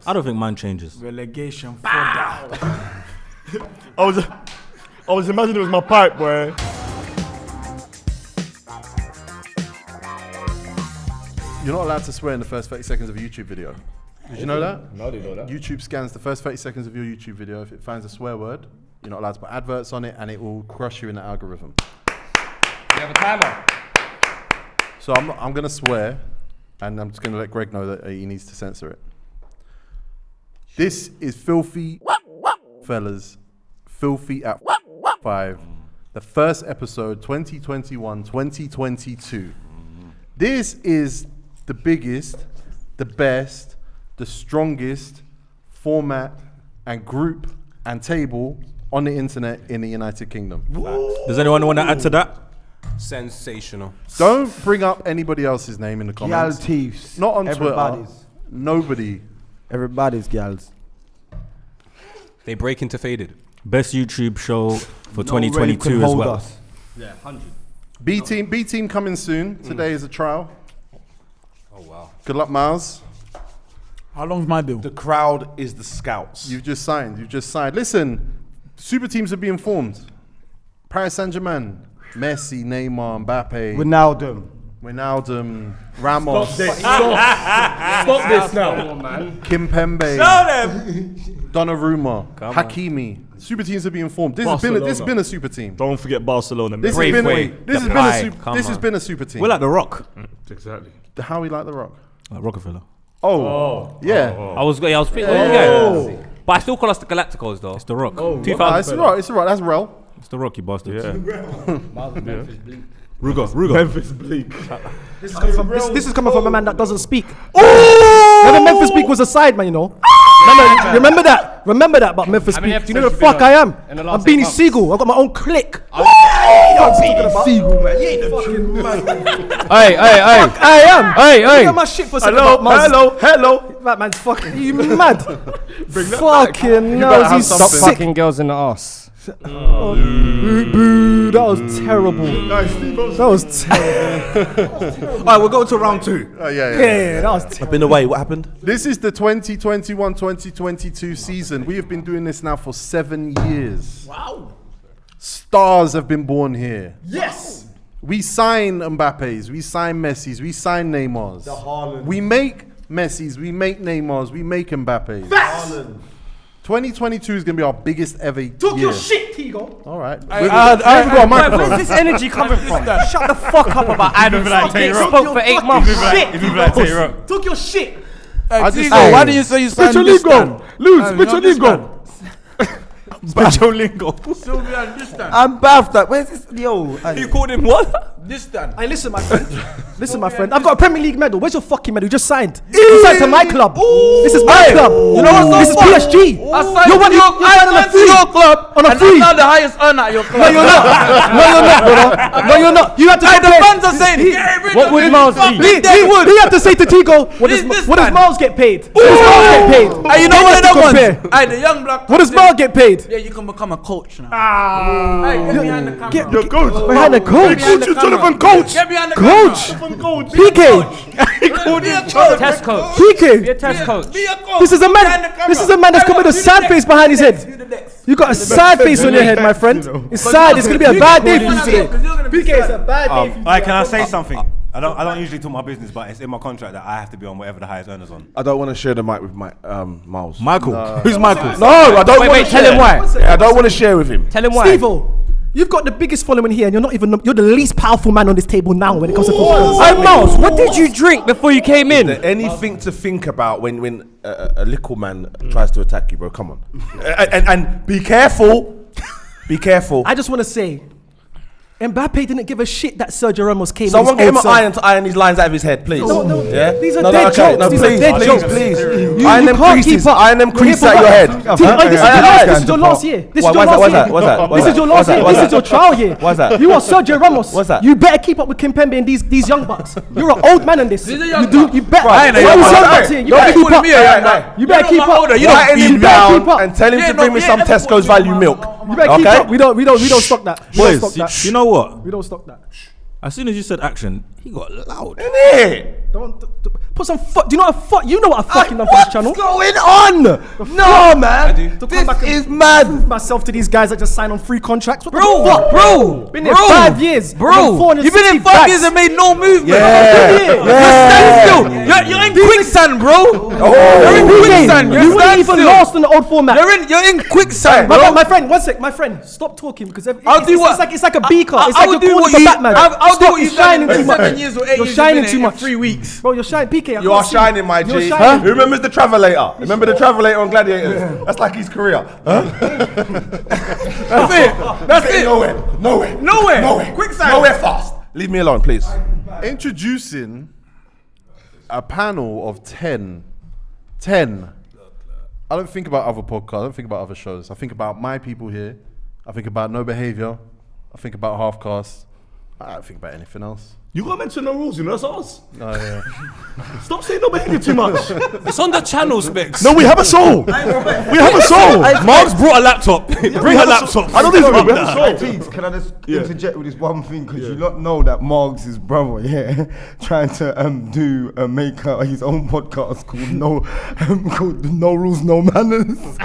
I don't think mine changes. Relegation for that. I was imagining it was my pipe, boy. You're not allowed to swear in the first 30 seconds of a YouTube video. Did you know that? No, I didn't know that. YouTube scans the first 30 seconds of your YouTube video. If it finds a swear word, you're not allowed to put adverts on it, and it will crush you in the algorithm. You have a timer. So I'm going to swear, and I'm just going to let Greg know that he needs to censor it. This is filthy, fellas. Filthy at 5. The first episode, 2021-2022. This is the biggest, the best, the strongest format and group and table on the internet in the United Kingdom. Does anyone want to add to that? Sensational. Don't bring up anybody else's name in the comments. Gal thieves. Not on Everybody's. Twitter. Nobody. Everybody's gals. They break into faded. Best YouTube show for 2022 as well. Yeah, 100. B team coming soon. Today is a trial. Oh wow. Good luck, Miles. How long's my deal? The crowd is the scouts. You've just signed. Listen, super teams are being formed. Paris Saint-Germain, Messi, Neymar, Mbappe, Wijnaldum, Ramos. Stop this now. Kimpembe, Donnarumma, Hakimi. Super teams are being formed. This has been a super team. Don't forget Barcelona. This has been a super team. We're like The Rock. Exactly. How we like The Rock? Like Rockefeller. Yeah. I was thinking, but I still call us the Galacticos though. It's The Rock. It's alright. That's Rel. It's The Rock, you bastards. Yeah. Rugo. Memphis Bleak. This is coming from a man that doesn't speak. Never Memphis Bleak was a side man, you know. Remember that. But Memphis Bleak. Do you know the fuck I am? I'm Beanie Siegel. I've got my own clique. Siegel, man. You ain't fucking mad. Hey. I am. Hey. Look at my shit for a second. Hello. That man's fucking. You mad? Bring that Fucking no. He's Stop sick. fucking girls in the arse. Boo. That was terrible. That was terrible. Alright, we'll go to round 2. Yeah, that was terrible. I've been away. What happened? This is the 2021-2022 season. We have been doing this now for 7 years. Wow. Stars have been born here. Yes. We sign Mbappe's, we sign Messi's, we sign Neymar's. We make Messi's, we make Neymar's, we make Mbappe's. 2022 is going to be our biggest ever year. Talk your shit, Tego. All right. Where's this energy coming from? Shut the fuck up about Adam. Spoke for 8 months. Shit. Talk your shit. Why didn't you say you signed this stand? Loons, which one you go? Special lingo. Sylvia, this stand. I'm baffed. Where's this? Yo. You called him what? This stand. Hey, listen, my friend. I've got a Premier League medal. Where's your fucking medal? You just signed. You signed to my club. This is my club. You know what? This is PSG. I signed to your club. On a free. I'm not the highest earner at your club. No, you're not. No, you're not. You have to say the fans are saying, what would Miles be? He had to say to Tego, what does Miles get paid? What does Miles get paid? Hey, you know what I want? Hey, the young black. What does Miles get paid? Yeah, you can become a coach now. Hey, get behind the camera. Your coach. Behind the coach. Jonathan Coach. Get behind the Coach. camera. PK. Test coach. PK. Be a test coach. Be a coach. This is a man. This is a man that's come with a sad face behind his head. You got a sad face on your head, my friend. It's sad. It's gonna be a bad day for you today. PK, it's a bad day for you. Alright, can I say something? I don't usually talk my business, but it's in my contract that I have to be on whatever the highest earner's on. I don't want to share the mic with Miles. Michael. Who's Michael? No, I don't want to Wait, tell him why. I don't want to share with him. Tell him why. Stevo, you've got the biggest following here, and you're the least powerful man on this table now when it comes to football. Hey Miles, what did you drink before you came in? Anything to think about when a little man tries to attack you, bro? Come on, and be careful. Be careful. I just want to say, Mbappe didn't give a shit that Sergio Ramos came. Someone get him an iron to iron these lines out of his head, please. No. Yeah? These are dead jokes. No, These please, are dead jokes. please. You Iron them can't creases. keep up. Iron them creases out your head. This is your last year. This is your last year. This is your last year. This is your trial year. What's that? You are Sergio Ramos. What's that? You better keep up with Kimpembe and these young bucks. You're an old man in this. You better. Right, You better keep up. You better keep up. Write him down and tell him to bring me some Tesco's value milk. You better keep up. We don't stock that. Boys, you know what? We don't stock that. As soon as you said action, he got loud. Innit? Don't put some fuck. Do you know what a fuck? You know what I fucking done for this channel. What's going on? No, man. This is mad. Prove myself to these guys that just signed on free contracts. What Bro, the fuck, bro, Been there bro, 5 years, Bro, you've been in 5 bags. years and made no movement. Yeah. You're in quicksand, bro. You're in quicksand. You weren't even lost in the old format. You're in quicksand, bro. My friend, one sec, my friend, stop talking because I'll do what? It's like a beaker. It's I like will you're do what calling you. for Batman. I'll do what You're you've done shining in too much. 7 years or 8 years. You're shining you've too been in much. 3 weeks. Bro, you're shining. PK, I You are can't see shining, my G. You're shining. Who remembers the Travelator? Remember the Travelator on Gladiators? That's like his career. That's it. That's it. Nowhere. Quicksand. Nowhere fast. Leave me alone, please. Introducing a panel of 10. 10. I don't think about other podcasts. I don't think about other shows. I think about my people here. I think about No Behavior. I think about Half Cast. I don't think about anything else. You gotta mention no rules, you know, that's us. Oh, yeah. Stop saying no behavior too much. It's on the channel specs. No, we have a soul. We have a soul. Margs brought a laptop. Bring a laptop. I don't even know. We have a soul. Please, can I just interject with this one thing? Because you not know that Margs' brother, trying to make his own podcast called No Rules, No Manners.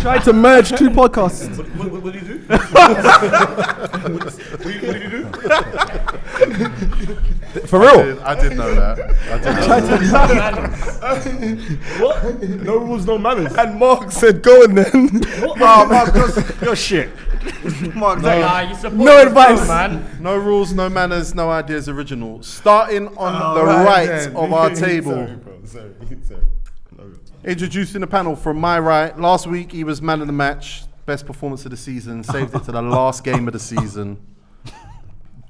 Tried to merge two podcasts. What did you do? What did you do? For real? I did know that. What? No rules, no manners. And Mark said, go on then. Mark, you're shit. Mark, No advice, man. No rules, no manners, no ideas original. Starting on the right of our table. Sorry. Introducing the panel from my right. Last week he was man of the match, best performance of the season, saved it to the last game of the season.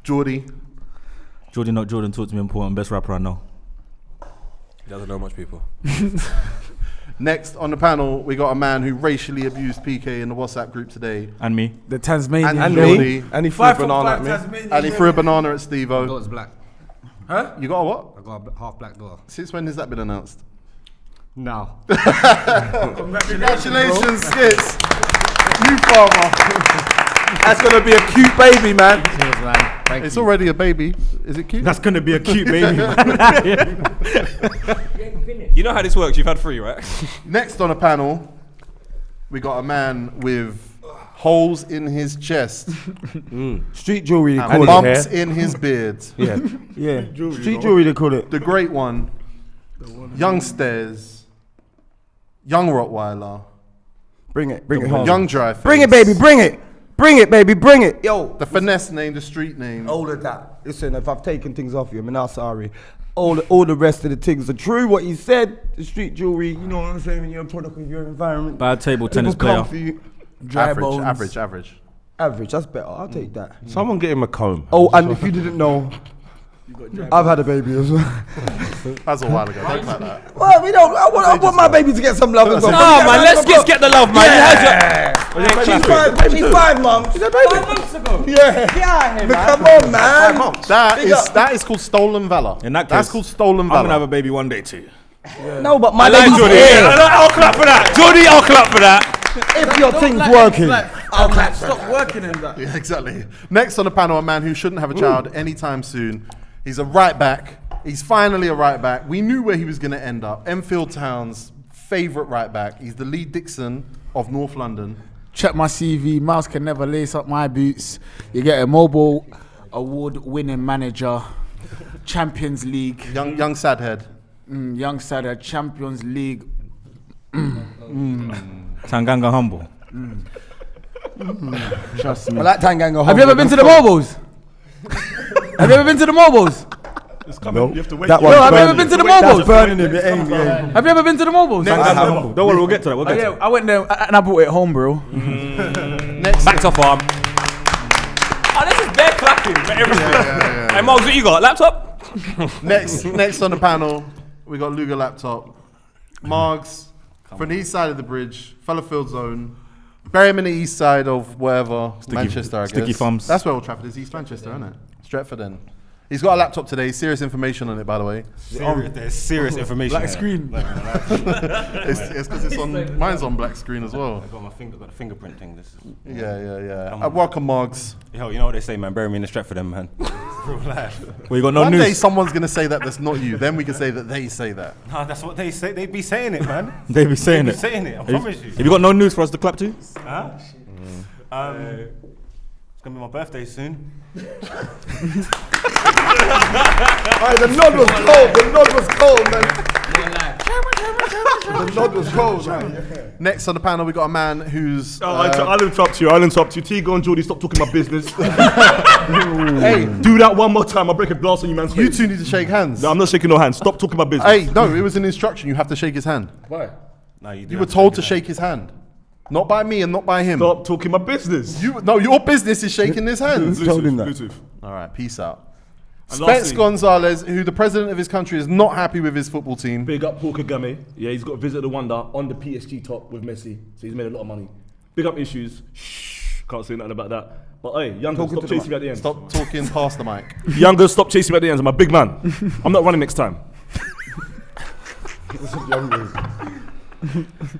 Jordy. Jordy, not Jordan, talk to me important. Best rapper I know. He doesn't know much people. Next on the panel, we got a man who racially abused PK in the WhatsApp group today. And me. The Tasmanian. And me. Jordy. And he threw a banana at me. And he threw a banana at Stevo. daughter's black. You got a what? I got a half black daughter. Since when has that been announced? now. Congratulations, Skits. New farmer. That's gonna be a cute baby, man. Cheers, man. Thank It's you. already a baby. Is it cute? That's gonna be a cute baby. You know how this works. You've had 3, right? Next on a panel, we got a man with holes in his chest Street jewelry, they and call it. bumps in his beard. Yeah. Street jewelry, they call it. The great one, Young Stairs, Young Rottweiler, Bring it home. Young Dry Face. Bring it, baby, bring it, baby, bring it. Yo, The finesse name, the street name. all of that. Listen, if I've taken things off you, I'm not sorry. All the rest of the things are true. What you said, the street jewelry, you know what I'm saying, when you're a product of your environment. Bad table tennis People come player. for you. Dry bones. Average. Average, that's better. I'll take that. Someone get him a comb. Oh, and if you didn't know, I've had a baby as well. That's a while ago. Don't like that. Well, we don't. I want my baby to get some love as well. No, man. Let's get the love, man. She's fine, mum. She's a baby. 5 months ago. Yeah. Get out of here, man. Come on, man. That is called stolen valor. In that That's case, called stolen I'm valor. gonna have a baby one day too. No, but my I like baby's Jordy. here. I'll clap for that. Jordy, I'll clap for that. If your thing's working. Stop working in that. Yeah, exactly. Next on the panel, a man who shouldn't have a child anytime soon. He's a right back. He's finally a right back. We knew where he was going to end up. Enfield Town's favourite right back. He's the Lee Dixon of North London. Check my CV. Mouse can never lace up my boots. You get a mobile award-winning manager, Champions League, Young Sadhead. young side Champions League. Tanganga humble. Trust me. I like Tanganga. Have you ever been to the mobiles? Have you ever been to the mobiles? No. You have to wait. That Yo, one's have you ever burning. been to the That's mobiles? burning him. It ain't. Have you ever been to the mobiles? Don't worry, we'll get to that. We'll get to Yeah, I went there and I brought it home, bro. Next. Back to farm. Oh, this is bare clapping for everything. Hey, Margs, what you got? Laptop? Next on the panel, we got Luger Laptop. Margs, from the east side of the bridge, Fallowfield Zone. Bury him in the east side of wherever, Manchester, I guess. Sticky thumbs. That's where Old Trafford is, East Manchester, isn't it? Stretford then. He's got a laptop today. Serious information on it, by the way. There's serious information. Black screen. It's because it's on. Mine's on black screen as well. I got my finger, got the fingerprint thing. This is, Yeah. Welcome, Margs. Yo, you know what they say, man? Bury me in the strap for them, man. Real life. Well, you got no One news. day someone's gonna say that that's not you. Then we can say that they say that. Nah, that's what they say. They be saying it, man. They be saying They it. be saying it. I promise you. Have you got no news for us to clap to? Huh? It's gonna be my birthday soon. The nod was cold. The nod was cold, man. The nod was cold, man. Next on the panel, we got a man who's. I'll interrupt you. Tego and Jordy, stop talking my business. Hey, do that one more time. I'll break a glass on you, man. You two need to shake hands. No, I'm not shaking no hands. Stop talking my business. Hey, no, it was an instruction. You have to shake his hand. Why? No, You were told to shake his hand. Not by me and not by him. Stop talking my business. Your business is shaking his hand. Told him that. Bluetooth. All right, peace out. And Spence lastly- Gonzalez, who the president of his country is not happy with his football team. Big up Paul Kagame. Yeah, he's got Visit the Wonder on the PSG top with Messi. So he's made a lot of money. Big up issues. Shh, can't say nothing about that. But hey, Younger, stop chasing me at the end. Stop talking past the mic. Younger, stop chasing me at the end. I'm a big man. I'm not running next time.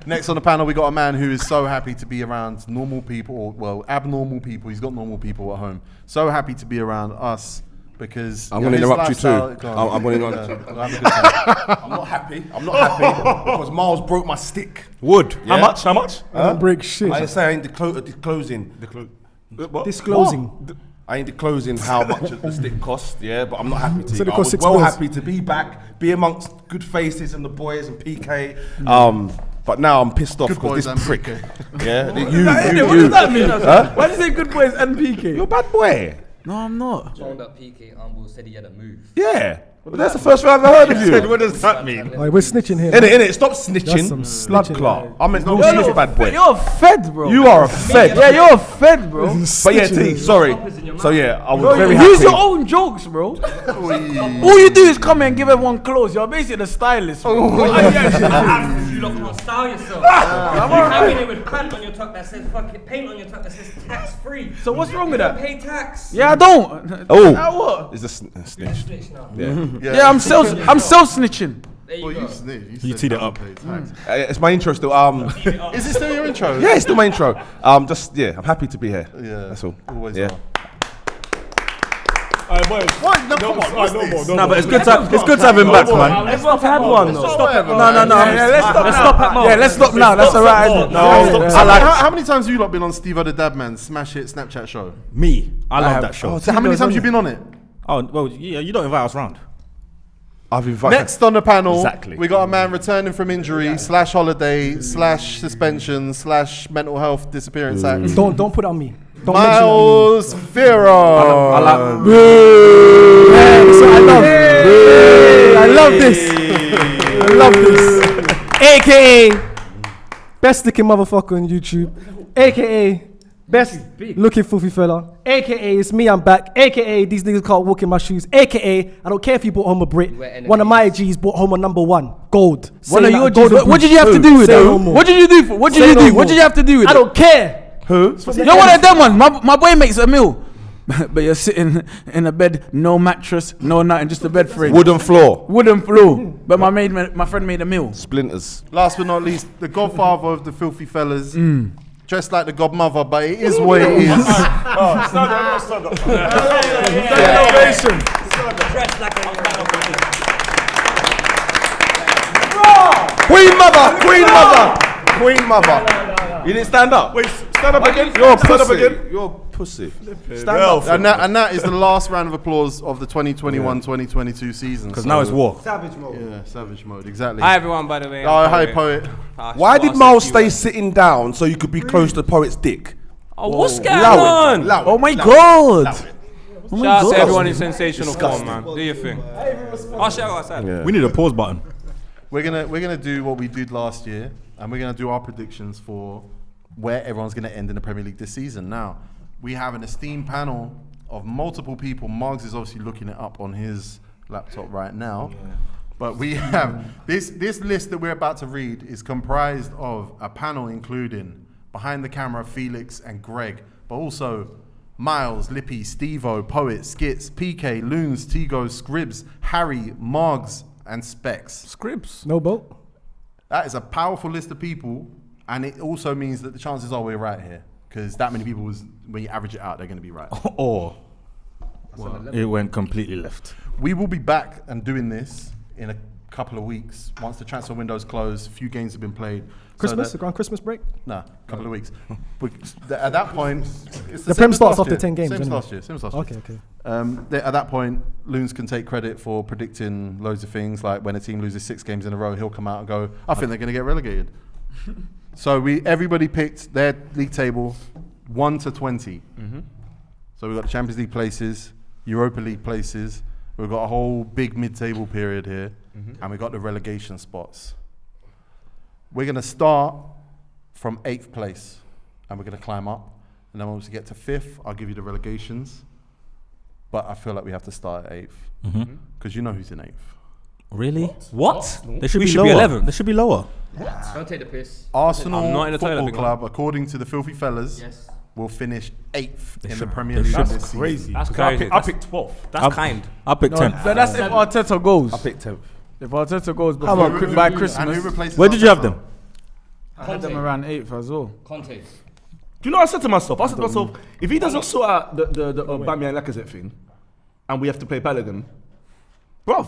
Next on the panel, we got a man who is so happy to be around normal people, or well, abnormal people. He's got normal people at home. So happy to be around us because I'm going to his interrupt you too. lifestyle- I'm going to interrupt you. We'll have a good time. I'm not happy because Miles broke my stick. Wood. How much? How much? I don't break shit. I say I ain't disclosing. Disclosing. I ain't disclosing how much the stick cost, yeah, but I'm not happy to. Said it I cost was £6 well bills. happy to be back, be amongst good faces and the boys and PK. But now I'm pissed off Good because boys this and prick. PK. Yeah, What does that mean? Why do you say good boys and PK? You're a bad boy. No, I'm not. Found out PK Umble said he had a move. Yeah. But that's the first time I've ever heard of you. What does that mean? Alright, we're snitching here. Innit? Stop That's snitching. some Blood snitching. clot. I'm no serious bad boy. You're a fed, bro. You are a fed. Yeah, you're a fed, bro. But yeah, T, sorry. So yeah, I was Bro, very use happy. your own jokes, bro. All you do is come and give everyone clothes. You're basically the stylist. Bro. You lot can't style yourself. You're having it with pant on your tuck that says fucking paint on your tuck that says tax free. So what's wrong with that? Pay tax. Yeah, I don't. Oh. Now what? Is this snitch? Switch now. Yeah, I'm self snitching. There you Well, go. you snitch. You teed it up. It's my intro still. Is it still your intro? Yeah, it's still my intro. Just yeah, I'm happy to be here. Yeah. That's all. Always Yeah. are. What? No, come on. What's this? No, but it's good to have him back, man. Let's not had one though. Stop it. No. Let's stop now. Yeah, let's stop now. That's alright. How many times have you lot been on Stevo the Dabman Smash Hit Snapchat show? Me. I love that show. So how many times you been on it? Oh, well, yeah, you don't invite us round. I've invited. Next on the panel, Exactly. we got a man returning from injury / holiday / suspension / mental health disappearance act. Don't put it on me. Don't Miles Firo. I love this. I love this. AKA best looking motherfucker on YouTube. AKA best looking filthy fella. AKA it's me, I'm back. AKA these niggas can't walk in my shoes. AKA I don't care if you brought home a Brit. One of my G's brought home a #1 gold. One of Saying your that golden G's. What boots. did you have to do with Say that? no more. What did you do for? What did Say you no do? What did more. you have to do with I it? don't care. Who? You're one of them ones. My boy makes a meal. But you're sitting in a bed, no mattress, no nothing, just a bed frame. Wooden floor. Wooden floor. But my friend made a meal. Splinters. Last but not least, the godfather of the filthy fellas. Dressed like the godmother, but it is what it is. Dressed like a Queen mother. Queen mother. Queen mother. You didn't stand up. Wait, stand up again. You're a Stand up pussy. again. You're a pussy. Stand up. And that is the last round of applause of the 2021-2022 season. Because now it's war. Savage mode. Yeah, savage mode, exactly. Hi everyone, by the way. Oh, hi, poet. Why did Miles stay sitting down so you could be close to the poet's dick? Oh, what's going Allow on? it. Allow it. Oh my god. Shout out to everyone in sensational form, man. Do your thing. I'll shout outside. Yeah. We need a pause button. We're gonna do what we did last year, and we're gonna do our predictions for where everyone's gonna end in the Premier League this season. Now, we have an esteemed panel of multiple people. Margs is obviously looking it up on his laptop right now. Yeah. But we have this list that we're about to read is comprised of a panel including behind the camera Felix and Greg, but also Miles, Lippy, Stevo, Poet, Skits, PK, Loons, Tego, Scribs, Harry, Margs, and Specs. Scribs. No boat. That is a powerful list of people, and it also means that the chances are we're right here, because that many people, when you average it out, they're going to be right. Or it went completely left. We will be back and doing this in a couple of weeks once the transfer window's closed. A few games have been played. Christmas, around Christmas break? Nah, couple of weeks. At that point, it's The same Prem as starts last after year. 10 games, Same as anyway. last year. Same as last year. Okay. At that point, Loons can take credit for predicting loads of things. Like when a team loses 6 games in a row, he'll come out and go, "I think they're going to get relegated." So everybody picked their league table 1 to 20. So we've got the Champions League places, Europa League places. We've got a whole big mid-table period here, and we've got the relegation spots. We're going to start from 8th place, and we're going to climb up. And then once we get to 5th, I'll give you the relegations. But I feel like we have to start at 8th, because you know who's in 8th. Really? What? They should We be should be lower. 11th. They should be lower. Don't take the piss. Arsenal I'm not in the toilet, Football big man. Club, according to the Filthy Fellas, Yes. will finish 8th in the should- Premier they League should. this That's season. crazy. That's 'Cause crazy. I picked 12th. That's kind. I picked 10th. But that's if Arteta goes. I picked 10th. If Arteta goes Who- before, who- by and Christmas, who replaces Where did you have Arteta? them? I had them around 8th as well. Conte. Do you know what I said to myself? I said to myself, if he doesn't sort out the Aubameyang Lacazette thing, and we have to play Balogun, bruv,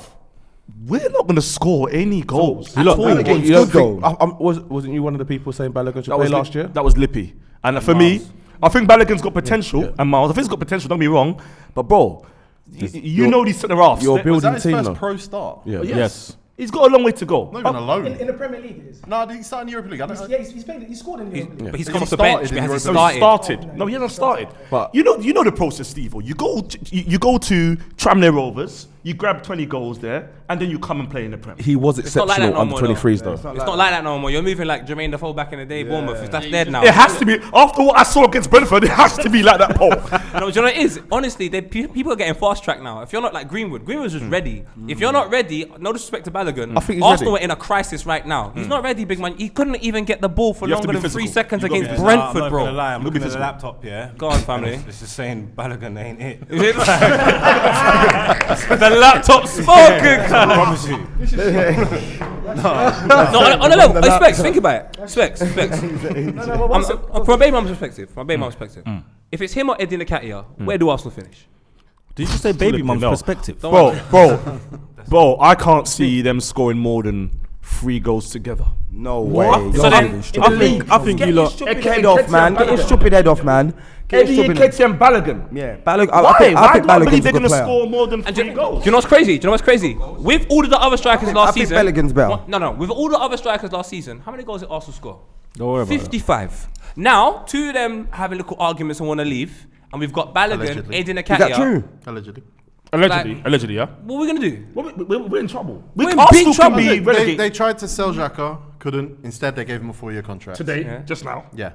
we're not going to score any goals. You lot, Balogun's you don't good think, wasn't you one of the people saying Balogun should play last year? That was Lippy. And for me, I think Balogun's got potential, and Miles, I think he's got potential, don't be wrong, but bro, you know these centre-halves. You're Was building that his team first though. pro start? Yeah. Yes. He's got a long way to go. Not even alone. In the Premier League, it is. No, he started in Europa League. I don't know. He's played. He scored in the Europa League. But he's He come off the started bench. in Has he Europa No, he started? started. No, he hasn't started. But- you know the process, Stevo. You go to Tranmere Rovers, you grab 20 goals there, and then you come and play in the Prem. He was It's not like that exceptional no under more, 23s though. It's not like that no more. You're moving like Jermaine Defoe back in the day, Bournemouth. That's dead now. It has to be after what I saw against Brentford. It has to be like that, Paul. No, do you know what it is? Honestly, people are getting fast track now. If you're not like Greenwood's just ready. If you're not ready, no disrespect to Balogun, I think he's Arsenal ready. are in a crisis right now. He's not ready, big man. He couldn't even get the ball for You have to longer be than 3 physical. seconds You gotta against be Brentford, I'm not bro. gonna lie, I'm looking at the physical. laptop, yeah. Go on, family. It's just saying Balogun ain't it. The laptop spoken. I promise you. No, on a level. Hey, Specs, think about it. Specs. From a baby mum's perspective. If it's him or Eddie Nketiah, where do Arsenal finish? Did you just say baby mum's No. perspective? Bro, I can't see them scoring more than 3 goals together. No way. So then, I think you lot. Head off, man. Get your stupid head off, man. Eddie Nketiah and Balogun. Yeah, Balogun. Why? I think Why do I believe Balogun's a they're good going to player. score more than And 3 goals? Do you know what's crazy? With all of the other strikers last I think season. Balogun's better. No. With all the other strikers last season, how many goals did Arsenal score? Don't worry about 55. Now, 2 of them having little arguments and want to leave, and we've got Balogun, Allegedly. Eddie Nketiah. Is that true? Allegedly. Allegedly, yeah. What are we gonna do? Well, we're in trouble. We're in Arsenal big trouble. can be relegated They tried to sell Xhaka, couldn't. Instead, they gave him a 4-year contract. today, just now. Yeah.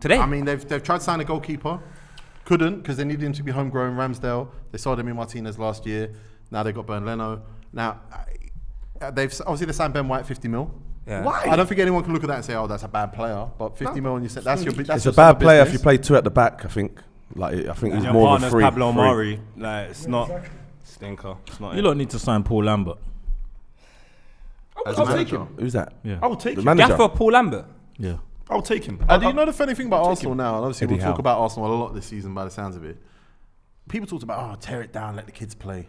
Today? I mean, they've tried to sign a goalkeeper. Couldn't, because they needed him to be homegrown. Ramsdale. They sold him in Martinez last year. Now they've got Bern Leno. Now, they've obviously they signed Ben White 50 mil. Yeah. Why? I don't think anyone can look at that and say, "Oh, that's a bad player." But 50 mil, and you said that's your. That's It's your a bad summer player if you business. play 2 at the back. I think. I think he's Your more of a partner's free. Pablo free. Mari. Like, it's not stinker. It's not You it. lot need to sign Paul Lambert. I'll take him. Who's that? Yeah. I will take The him. manager. Gaffer Paul Lambert. Yeah. I'll take him. Do you know the funny thing about Arsenal now? And obviously, Eddie we'll talk Howe. about Arsenal a lot this season by the sounds of it. People talked about, "Oh, tear it down, let the kids play."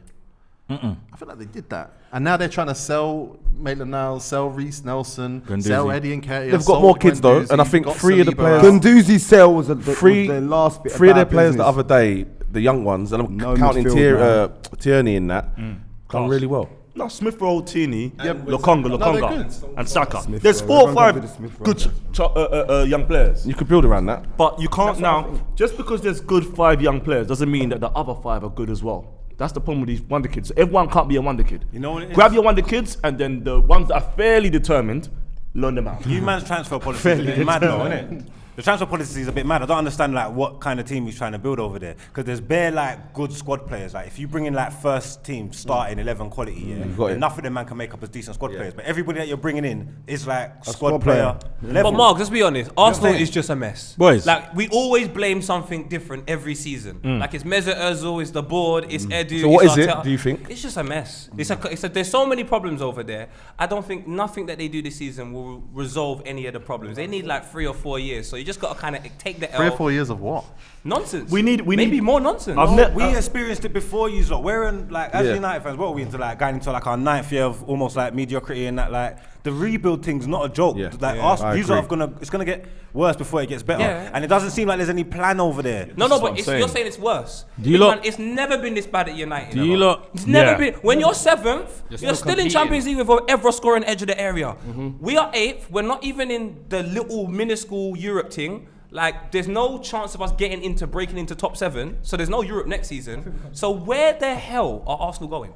I feel like they did that, and now they're trying to sell Maitland-Niles, sell Reece Nelson, Guendouzi. sell Eddie Nketiah. They've got more kids though, and I think 3 of the players. Guendouzi's sale was the Three last bit. 3 of their bad players the business. other day, the young ones, and I'm No counting midfield, Tierney in that, done really well. No, Smith Rowe, Tierney, they're Lokonga, good. and Saka. Smith There's Rowe. 4 or Everyone 5 goes with the Smith good young players. You could build around that. But you can't now, just because there's good 5 young players doesn't mean that the other 5 are good as well. That's the problem with these wonder kids. Everyone can't be a wonder kid. You know what it is? Grab your wonder kids and then the ones that are fairly determined, learn them out. You man's transfer policy is mad though, isn't it? The transfer policy is a bit mad. I don't understand like what kind of team he's trying to build over there. Because there's bare like good squad players. Like if you bring in like first team starting 11 quality, then enough of them man can make up as decent squad players. But everybody that you're bringing in is like a squad player. But Margs, let's be honest. Arsenal is just a mess. Boys. Like we always blame something different every season. Like it's Mesut Ozil, it's the board, it's Edu. So what it's is it? Arteta. Do you think? It's just a mess. There's so many problems over there. I don't think nothing that they do this season will resolve any of the problems. They need like 3 or 4 years. So you just got to kind of take the L. 3 or 4 years of what? Nonsense. We need maybe more nonsense. We experienced it before you lot. We're in like as United fans, what are we into like going into like our 9th year of almost like mediocrity and that like the rebuild thing's not a joke. Like Arsenal, it's gonna get worse before it gets better. And it doesn't seem like there's any plan over there. No, but you're saying it's worse. It's never been this bad at United. It's never been. When you're 7th, you're still in Champions League with ever scoring edge of the area. We are 8th. We're not even in the little minuscule Europe thing. Like, there's no chance of us breaking into top 7. So there's no Europe next season. So where the hell are Arsenal going?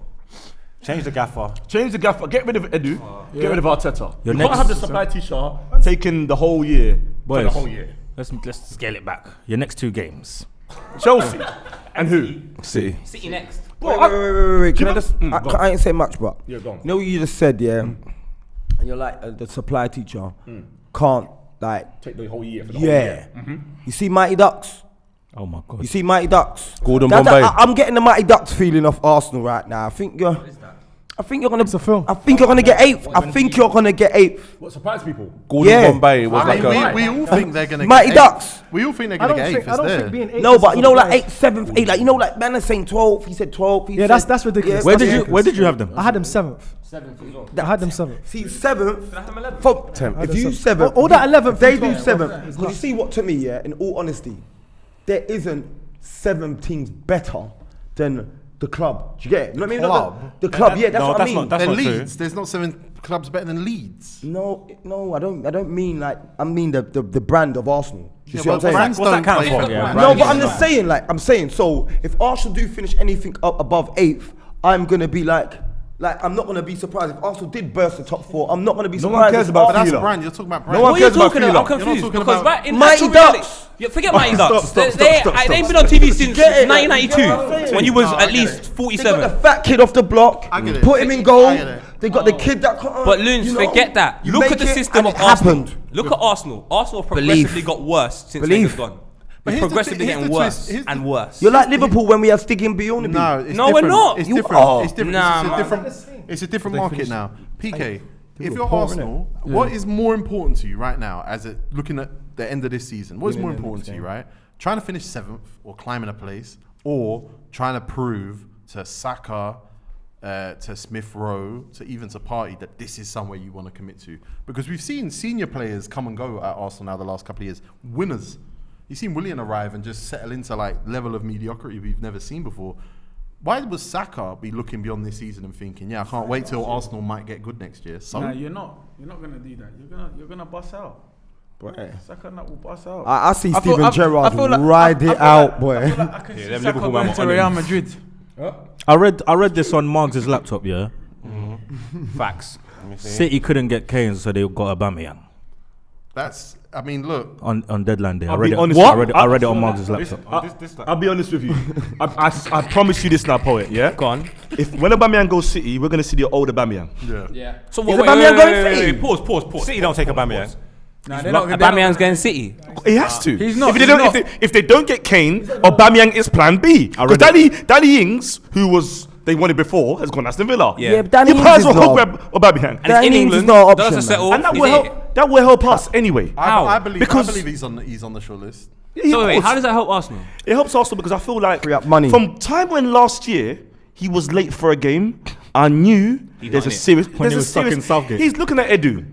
Change the gaffer. Get rid of Edu. Get rid of Arteta. You next- can't have the supply teacher taking the whole year. For the whole year. Let's scale it back. Your next 2 games. Chelsea. And who? City next. Wait. Can I just? I ain't say much, but Yeah, go on. you know what you just said, yeah. And you're like the supply teacher can't like Take the whole year for the whole year. You see Mighty Ducks. Oh my God. You see Mighty Ducks. Gordon Bombay. I'm getting the Mighty Ducks feeling off Arsenal right now. I think you're gonna. It's a film. I think you're gonna get 8th. I think you're gonna get 8th. What surprised people? Gordon Bombay was like we all think they're gonna Mighty get Ducks. We all think they're gonna get 8th. I don't think being 8th. No, but you know, like 8th, 7th, 8th. Like you know, like man is saying 12th. He said 12th. Yeah, that's ridiculous. Where did you have them? I had them 7th. I had them 7th. See 7th. If you 7th, All that 11th. they do 7th. Because you see what to me, yeah. In all honesty, there isn't 7 teams better than the club. Do you get it? You know what I mean? Club? The club, yeah. That's what I mean. That's They're not true. Leeds. There's not 7 clubs better than Leeds. No, I don't mean like I mean the brand of Arsenal. You see what I'm saying? Brands What's that don't count play for? for Yeah. No, but I'm just saying, I'm saying, so if Arsenal do finish anything up above 8th, I'm gonna be like I'm not gonna be surprised if Arsenal did burst the top 4. I'm not gonna be No surprised. one cares if about But that's Fila. brand. You're talking about brand. No one What are you cares about talking about? I'm Fila. confused talking because about right in Mighty actual reality, Ducks. forget Mighty Ducks. stop, They ain't been on TV since Get it, 1992 when you was at least They got 47. the fat kid off the block, I get it. put him in goal. I get it. They got the kid that can't. But Loons, you know, forget that. you Look make at the it system and of it Arsenal. happened. Look at Arsenal. Arsenal progressively got worse since Believe. Tenger's gone. But It's here's the progressively thi- here's getting the worse twist. Here's the- and worse. You're like Liverpool when we have Stiggy Beyond. No, it's No, we're different. not. It's You different. are. It's different. Nah, It's a man. different. It's a different market now. PK, if you're poor, Arsenal, what is more important to you right now, looking at the end of this season? What is more important to you, right? Trying to finish 7th or climbing a place, or trying to prove to Saka, to Smith Rowe, to even to Partey that this is somewhere you want to commit to? Because we've seen senior players come and go at Arsenal now the last couple of years. Winners. You've seen Willian arrive and just settle into like level of mediocrity we've never seen before. Why was Saka be looking beyond this season and thinking, I can't wait till Arsenal might get good next year? So Nah, you're not gonna do that. You're gonna bust out. Boy. Saka will bust out. I see I feel- Steven I Gerrard feel like- ride I it feel out, like- boy. I feel like I can see them Saka Liverpool going man to were Real onions. Madrid. I read this on Margs' laptop, yeah. Facts. City couldn't get Kane, so they got Aubameyang look. on deadline day. I I'll read be it. honest I with read you. it. I read it on Margs' laptop. I'll be honest with you. I promise you this now, poet. Yeah. Go on. If when Aubameyang goes City, we're gonna see the old Aubameyang. Yeah. So Is Aubameyang going City? Pause. City don't take Aubameyang. Nah, they're not. Aubameyang's going City. He has to. He's not, If they don't get Kane, Aubameyang is Plan B. Because Danny Ings, who was they wanted before, has gone to Aston Villa. Yeah, but Danny You might Ings as is well not. hope Aubameyang. And Danny in Ings is England, not an doesn't option, settle. And that he's will in it. help. That will help us anyway. How? I believe Because- he's on the short list. Yeah, So of wait, course. how does that help Arsenal? It helps Arsenal because I feel like Free up money. from time when last year he was late for a game, I knew there's a not in it. serious. When There's he a was stuck in serious. Southgate. He's looking at Edu.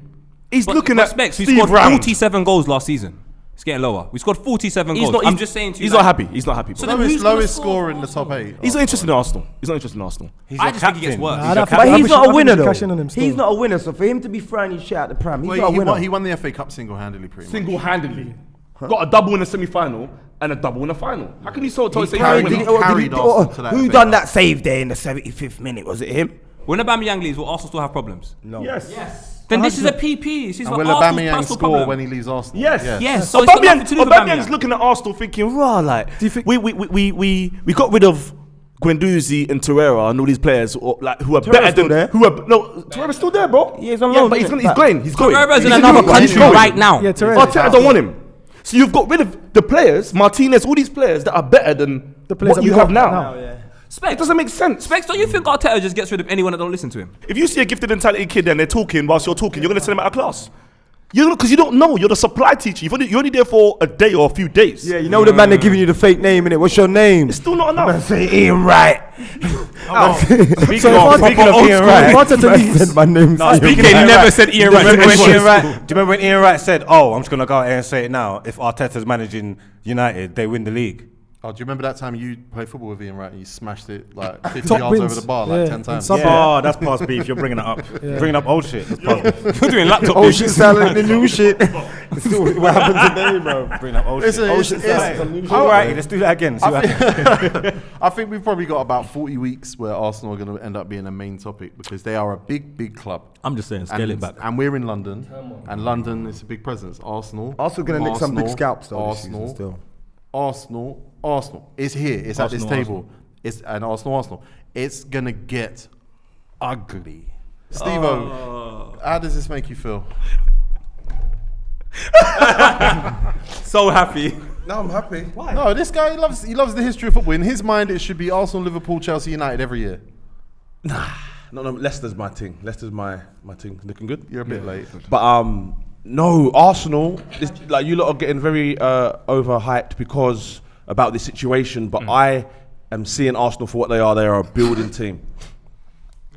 He's looking at Specs, we Steve scored Round. 47 goals last season. It's getting lower. We scored 47 goals. I'm just saying to you. He's like, not happy. He's not happy. So bro. then who's gonna Lowest score score for in the top 8. He's not interested in Arsenal. He's not interested in Arsenal. I just think he gets worse. But he's not a winner though. Cash in on him still. He's not a winner, so for him to be throwing his shit at the pram, he's not a Well, winner. he won the FA Cup single-handedly, pretty much. Single-handedly, got a double in the semi-final and a double in the final. How can you say He he's carried- a did winner? he- carried Arsenal to that Who FA done Cup. that save there in the 75th minute? Was it him? When Aubameyang leaves, will Arsenal still have problems? No. Yes. Then this is a PP. This is And what will Arsenal's Aubameyang personal score problem. when he leaves Arsenal? Yes. So it's got nothing to do with Aubameyang's Aubameyang. looking at Arsenal thinking, rah, like, we got rid of Guendouzi and Torreira and all these players who are better than there. Torreira's still there, bro. Yeah, he's on loan, but isn't he's it? going. Torreira's in He's another going. country right now. Yeah, Torreira. Arteta don't want him. So you've got rid of the players, Martinez, all these players that are better than The players what that you we have got now. now. Specs, It doesn't make sense. Specs, don't you think Arteta just gets rid of anyone that don't listen to him? If you see a gifted and talented kid and they're talking whilst you're talking, you're going to send them out of class. Because you don't know. You're the supply teacher. You're only there for a day or a few days. Yeah, you know the man they're giving you the fake name, innit? What's your name? It's still not enough. Say Ian Wright. Speaking of Ian Wright, My name's Ian speaking Wright. of never said Ian Do you Wright. remember when Ian Wright? Do you remember when Ian Wright said, "Oh, I'm just gonna go out here and say it now. If Arteta's managing United, they win the league." Oh, do you remember that time you played football with Ian Wright and you smashed it like 50 Top yards wins. over the bar Yeah, like 10 in times? sub- Oh, that's past beef. You're bringing it up. Bringing up old shit. That's past beef. We're doing laptop Oh beef. shit, sound like the new shit. what happened today, bro? Bringing up old shit. All Alright, let's do that again. See what happens. I think we've probably got about 40 weeks where Arsenal are going to end up being a main topic because they are a big club. I'm just saying, scale it back. And we're in London, and London is a big presence. Arsenal Arsenal gonna nick some big scalps though this Arsenal, season still. Arsenal. It's here. It's at this Arsenal, table. It's and Arsenal. It's gonna get ugly. Stevo, how does this make you feel? So happy. No, I'm happy. Why? No, this guy he loves the history of football. In his mind, it should be Arsenal, Liverpool, Chelsea, United every year. No, Leicester's my thing. Leicester's my thing. Looking good. You're a bit late. But no, Arsenal. Like you lot are getting very overhyped because about this situation. But I am seeing Arsenal for what they are. They are a building team.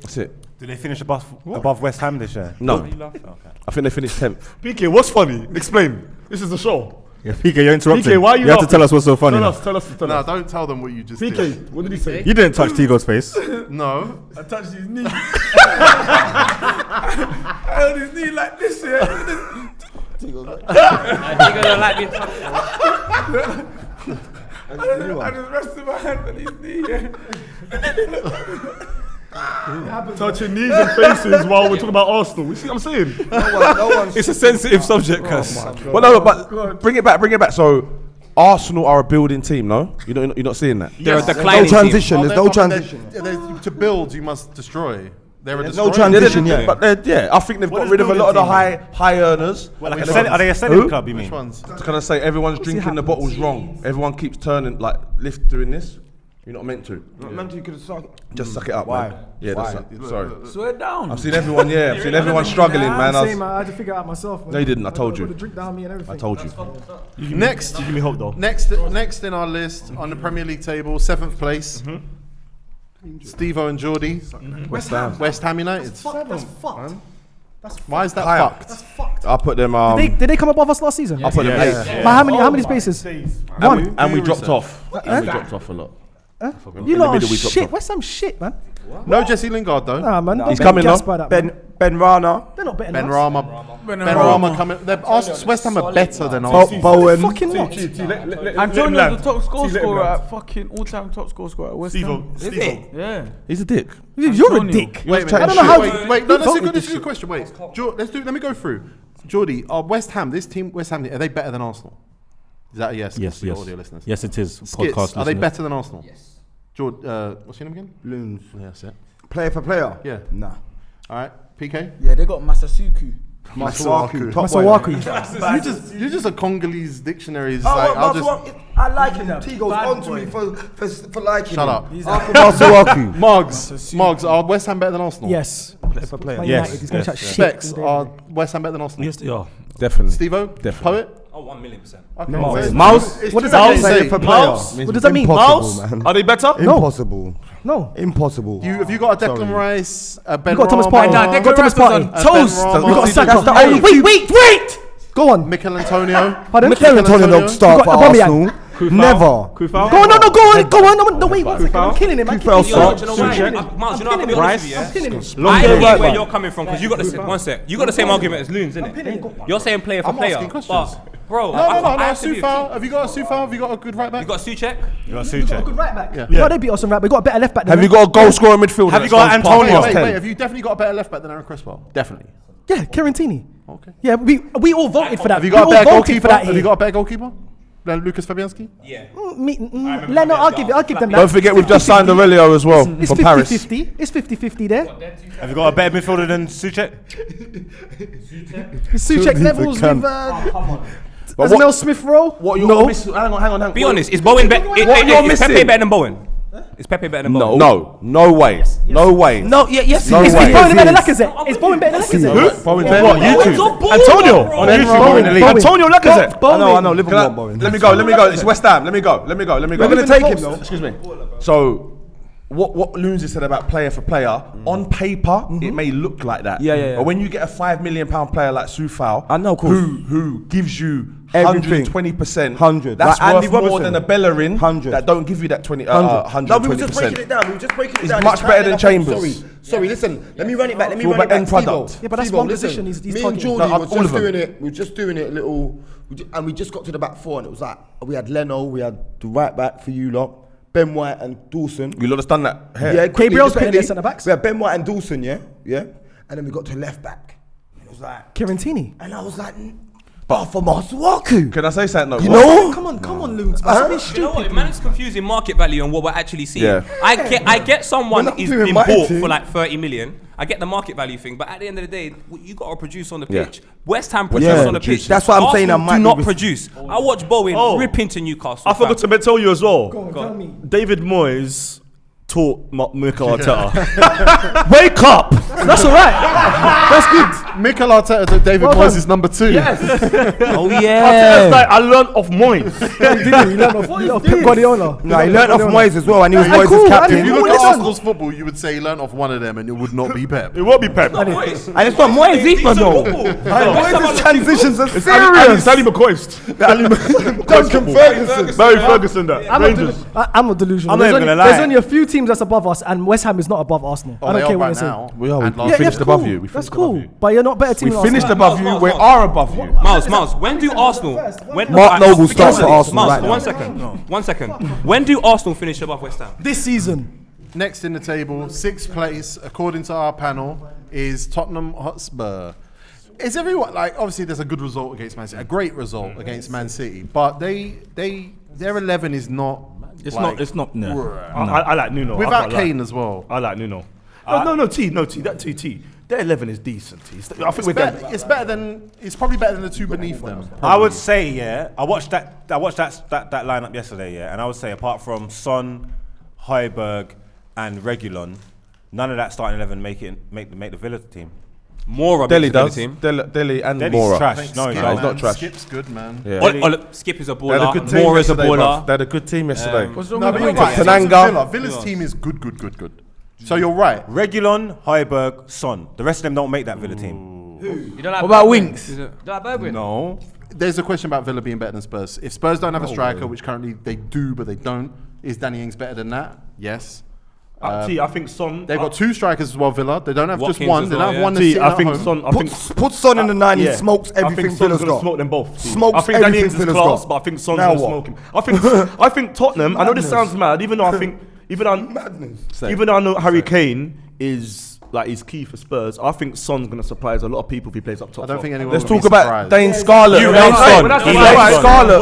That's it. Do they finish above West Ham this year? No, Okay. I think they finished 10th. PK, what's funny? Explain. This is the show. Yeah, PK, you're interrupting. PK, why are you have to laughing? tell us what's so funny. Tell us. No, don't tell them what you just did. PK, what did he say? You didn't touch Tigo's face. No. I touched his knee. I held his knee like this, yeah. Tigo don't like being touched. I just rested my hand on his knee, yeah. Touching knees and faces while we're talking about Arsenal. You see what I'm saying? It's a sensitive subject, cuz. Well, no, but bring it back. So, Arsenal are a building team, no? You're not seeing that? They're a No declining team. transition. There's no transition. To build, you must destroy. They're a There's destroyer. no transition yet. But I think they've got rid of a lot of the high earners. Are they a selling club, you mean? Which ones? Can I say everyone's drinking the bottles wrong? Everyone keeps turning doing this. You're not meant to. Not meant to, you could have sucked. Just suck it up, Why? man. Yeah, Why? sorry. Swear down. I've seen everyone. Yeah, I've seen everyone struggling, man. I had to figure it out myself. Man. No, you didn't. I told you. The drink down me and everything. I told you. Next, You give me hope though. next in our list on the Premier League table, 7th place. Stevo and Jordy. West Ham. West Ham United. That's fucked. Why is that Higher. fucked? I put them. Did they come above us last season? I put them 8. By how many spaces? One. And we dropped off. And we dropped off a lot. You lot are middle, we dropped shit. off. West Ham shit, man. No Jesse Lingard though. Nah, man. He's don't coming gas though. by that, man. Ben Rana. They're not better Ben than us. Rama coming. West Ham are better than Arsenal. Bowen. Fucking what? Antonio's the top score scorer at fucking all-time top score scorer at West Ham. Stevo. Yeah. He's a dick. You're a dick. Wait, I don't know how. wait. No, this is a good question. Wait, let me go through. Jordy, West Ham. This team, West Ham, are they better than Arsenal? Is that a yes? Yes, for your yes. audio listeners. Yes, it is. Skits, Podcast are they listeners. better than Arsenal? Yes. Jordy, what's your name again? Loons. Yeah, that's it. Player for player? Yeah. Nah. All right, PK. Yeah, they got Masasuku. Masuaku. Masawaku. You're just a Congolese dictionary. It's Oh, like, well, I'll just I like him. Tigo's onto me for liking shut him. up. Masuaku. Margs, are West Ham better than Arsenal? Yes. Player for player. Man Yes. United, he's gonna chat shit. Specs, are West Ham better than Arsenal? Yes, they are. Definitely. Stevo? Definitely. Poet? Oh, 1,000,000%. Okay. Mouse? What does that mean? Player for player. What does that mean? Impossible, man. Are they better? Impossible. No. Impossible. Have you got a Declan Rice, a Ben You got Thomas Rama, Partey. Nah, You Declan got Thomas Rice was Partey. on toast. You got That's Saka. the only Wait. Go on. Mikel Antonio. Pardon? Mikel Antonio don't start You for got Aubameyang. Arsenal. Never. Go on. No, go on. No, wait. 1 second. I'm killing him. I'm Kufel killing him. start. Do you know why? Miles, you know, I'm gonna be honest with you, I'm pinning him. I term get right where back. you're coming from because you got the same, one sec. You got the same argument as Loons, innit? You're saying player for I'm player, asking questions. but bro, No, I have to be Sufal. Have you got a Sufal? Have you got a good right back? You got Suchek? You got Suchek. Good right back. Yeah. No, they beat us on right. We got a better left back. Have you got a goal scorer midfielder? Have you got that stands Antonio? past Wait, us? have you definitely got a better left back than Aaron Cresswell? Definitely. Yeah, Chiarantini. Okay. Yeah, we all voted for that. Have you got a we better all voted for goalkeeper? that Have you got a better goalkeeper than Lucas Fabianski? Yeah. Leno, I'll give them that. Don't forget, we've just signed Aurelio as well It's from Paris. 50-50. It's 50-50 there. Have you got a better midfielder than Souček? Souček levels with But Mel Smith Rowe. What you're missing? Hang on. Be honest, is Bowen better? Is Pepe better than Bowen? Is Pepe better than Bowen? No way. No way. No, yes, No Is way. Bowen better than Lacazette? Is Bowen better than Lacazette? Who? Bowen What? YouTube? Antonio on YouTube. Antonio Lacazette. I know. Liverpool want Bowen. Let me go. It's West Ham. Let me go. We're gonna take him though. Excuse me. So, what Loons has said about player for player, on paper, it may look like that. Yeah. But when you get a £5 million player like Soufal, I know, of course. who gives you Everything. 120%, 100. that's Like worth Andy more Robertson. than a Bellerin 100. that don't give you that 120%. No, we were just breaking it down. He's much better than Chambers. Sorry, listen. Let me run it back. It's all about end product. Yeah, but that's Stevo, one listen, position he's me and targeting. Jordy No, were all just of them. doing it. We were just doing it a little, and we just got to the back four, and it was like we had Leno, we had the right back for you lot, Ben White and Dawson. You lot have done that here. Yeah, quickly, Gabriel's just better than quickly. centre backs. We had Ben White and Dawson, yeah, and then we got to left back. It was like, Chiarantini. and I was like, but for Masuaku. Can I say something though? You know? Come on, Loons. You know what? Man, it's confusing market value and what we're actually seeing. Yeah. I get someone We're not is doing been my bought thing. for like 30 million. I get the market value thing, but at the end of the day, you got to produce on the Yeah. pitch. West Ham produce Yeah. on the pitch. That's what I'm saying, I Arsenal might do be not with- produce. I watch Bowen rip into Newcastle. I forgot to tell you as well. Go on, tell me. David Moyes taught Mikel Arteta. Wake up! That's all right. That's good. Mikel Arteta to David Well Moyes done. is number 2. Yes. Oh Arteta's like, I learned of Moyes. Did he? He learned off Pep Guardiola. No, he learned off Moyes as well, and he was Hey, Moyes' cool, captain. and If you look Well, at listen. Arsenal's football, you would say he learned off one of them, and it would not be Pep. It won't be Pep. And it's not Moyes either, though. Moyes' transitions are It's serious. Sally McCoist. Duncan Ferguson. Barry Ferguson, that. Rangers. I'm not delusional. I'm not even gonna lie. There's only a few teams that's above us, and West Ham is not above Arsenal. I don't care what you say. We are. And We last finished that's above cool. you. We That's finished cool. above you. But you're not better team We than finished Arsenal. above you. We are above you. Miles, when do Arsenal? Mark Noble starts for Arsenal Miles, right now. 1 second. When do Arsenal finish above West Ham? This season. Next in the table, 6th place, according to our panel, is Tottenham Hotspur. Is everyone like? Obviously, there's a good result against Man City, a great result against Man City, but their 11 is not. It's not. No. I like Nuno. Without Kane as well. I like Nuno. No, T. That T. Their 11 is decent. I think we're getting. It's probably better than the two beneath them. I would say, I watched that lineup yesterday, and I would say apart from Son, Højbjerg, and Reguilon, none of that starting 11 make the Villa team. Mora Dele makes the does. team. Dele and Dele's Mora. trash. No, he's He's not. not trash. Skip's good, man. Yeah. Skip is a They had a baller. good team Mora's a yesterday, baller. bruv. They had a good team yesterday. No, but you're right. Tananga. Villa's team is good. So you're right. Reguilon, Højbjerg, Son. The rest of them don't make that Villa team. You don't like What about Bergwijn? Winks? You don't like Bergwijn? No. There's a question about Villa being better than Spurs. If Spurs don't have a striker, which currently they do, but they don't, is Danny Ings better than that? Yes. T. I think Son. They've got 2 strikers as well, Villa. They don't have Watkins just one. as They well, don't have yeah. one that's T. sitting I at think home. Son. I think. Put Son in the 9, he smokes I everything think Son's Villa's gonna got. smoke them both. Smokes I think Danny everything Ings is Villa's class, got. but I think Son's Now gonna what? smoke him. I think Tottenham. I know this sounds mad, even though I think even though I know Harry Kane is like he's key for Spurs. I think Son's gonna surprise a lot of people if he plays up top. I don't think anyone Let's would be talk about surprised. Dane Scarlett. You Dane rate Son. When I say He rates surprise, Scarlett.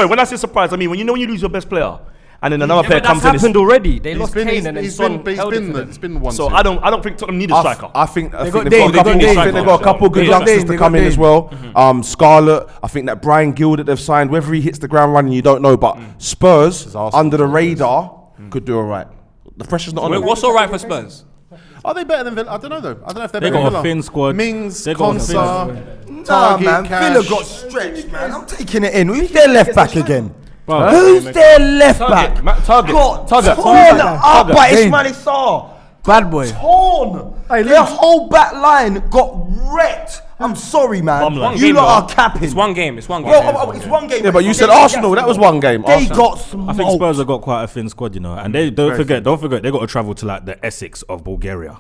when I say surprise, I mean when you lose your best player, and then another player But comes that's in. happened already. They He's lost been- Kane and then he's Son been- held it for them. It's been one. So I don't think Tottenham need a striker. I think they've got got Dane, they got they've got a couple good They got youngsters Dane, to they come got in as Dane. well. Scarlett, I think that Brian Gill that they've signed, whether he hits the ground running, you don't know. But Spurs, Arsenal under the radar, could do all right. The pressure's not on them. What's all right for Spurs? Are they better than Villa? I don't know though. I don't know if they're They better got than a Villa. thin squad. Mings, They got a thin Konsa, Nah, Target, man. Cash. Villa got stretched, man. I'm taking it in. Who's their left back again? Bro. Who's their left back? Target. Got Target. torn up by Ismail Sarr. Bad boy. Torn. Their whole back line got wrecked. I'm sorry, man. Bumline. You lot are capping. It's one game. Bro, it's one game. Yeah, but you said Arsenal. That was one game. They Arsenal. got smoked. I think Spurs have got quite a thin squad, you know, and they don't forget they got to travel to like the Essex of Bulgaria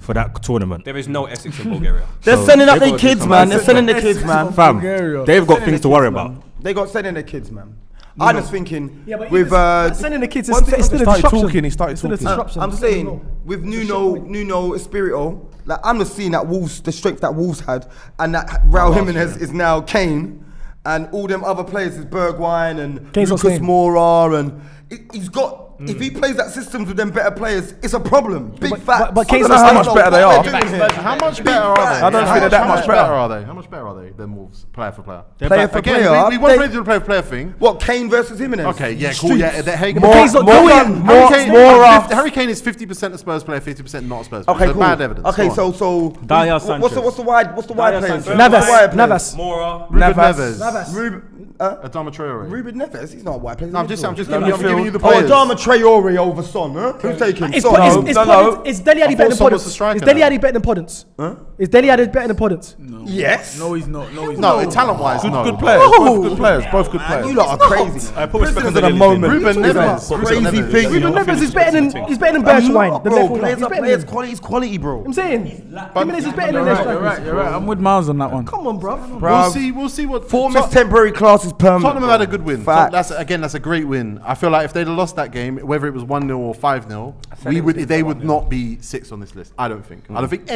for that tournament. There is no Essex in Bulgaria. They're sending up their kids, man. They're sending their kids, man. Fam, they've got things to worry about. They got sending their kids, man. I'm just thinking but with sending the kids one is thing- still a Started disruption. talking. He started Still a talking. disruption. I'm saying with Nuno Espirito like I'm just seeing that Wolves, the strength that Wolves had, and that Raul Jimenez is now Kane, and all them other players is Bergwijn and Lucas Moura, and he's got. If he plays that system with them better players, it's a problem. Big fact. But Kane's how much better they are. How much better are they? I don't think they're that much better. Are they? How much better are they than Wolves, player for player? Player for player. We want to do the player for player thing. What, Kane versus Jimenez? Okay, yeah, cool. Yeah, Harry Kane is 50% a Spurs player, 50% not a Spurs player. Okay, cool. Bad evidence. Okay, so what's the wide players? Navas. Moura. Neves. Adama Traore. Ruben Neves, he's not a wide player. No, I'm just giving you the players. Adama Traore over Son, huh? Who's taking Son? Is Dele Alli better than Podence? Is Dele Alli better than Podence? Is Dele Alli better than Podence? Yes. No, he's not. No, talent-wise, no. Good players. Both good players. Both good players. You lot are crazy. Prisoners of the moment. Ruben Neves. Crazy thing. Ruben Neves is better than Bergwijn. Bro, players quality is quality, bro. I'm saying Jimenez is better than their strikers. You're right. I'm with Miles on that one. Come on, bro. We'll see what. Form is temporary, class is permanent. Tottenham have had a good win. That's a great win. I feel like if they'd have lost that game, whether it was 1-0 or 5-0, they would not be 6th on this list. I don't think. I think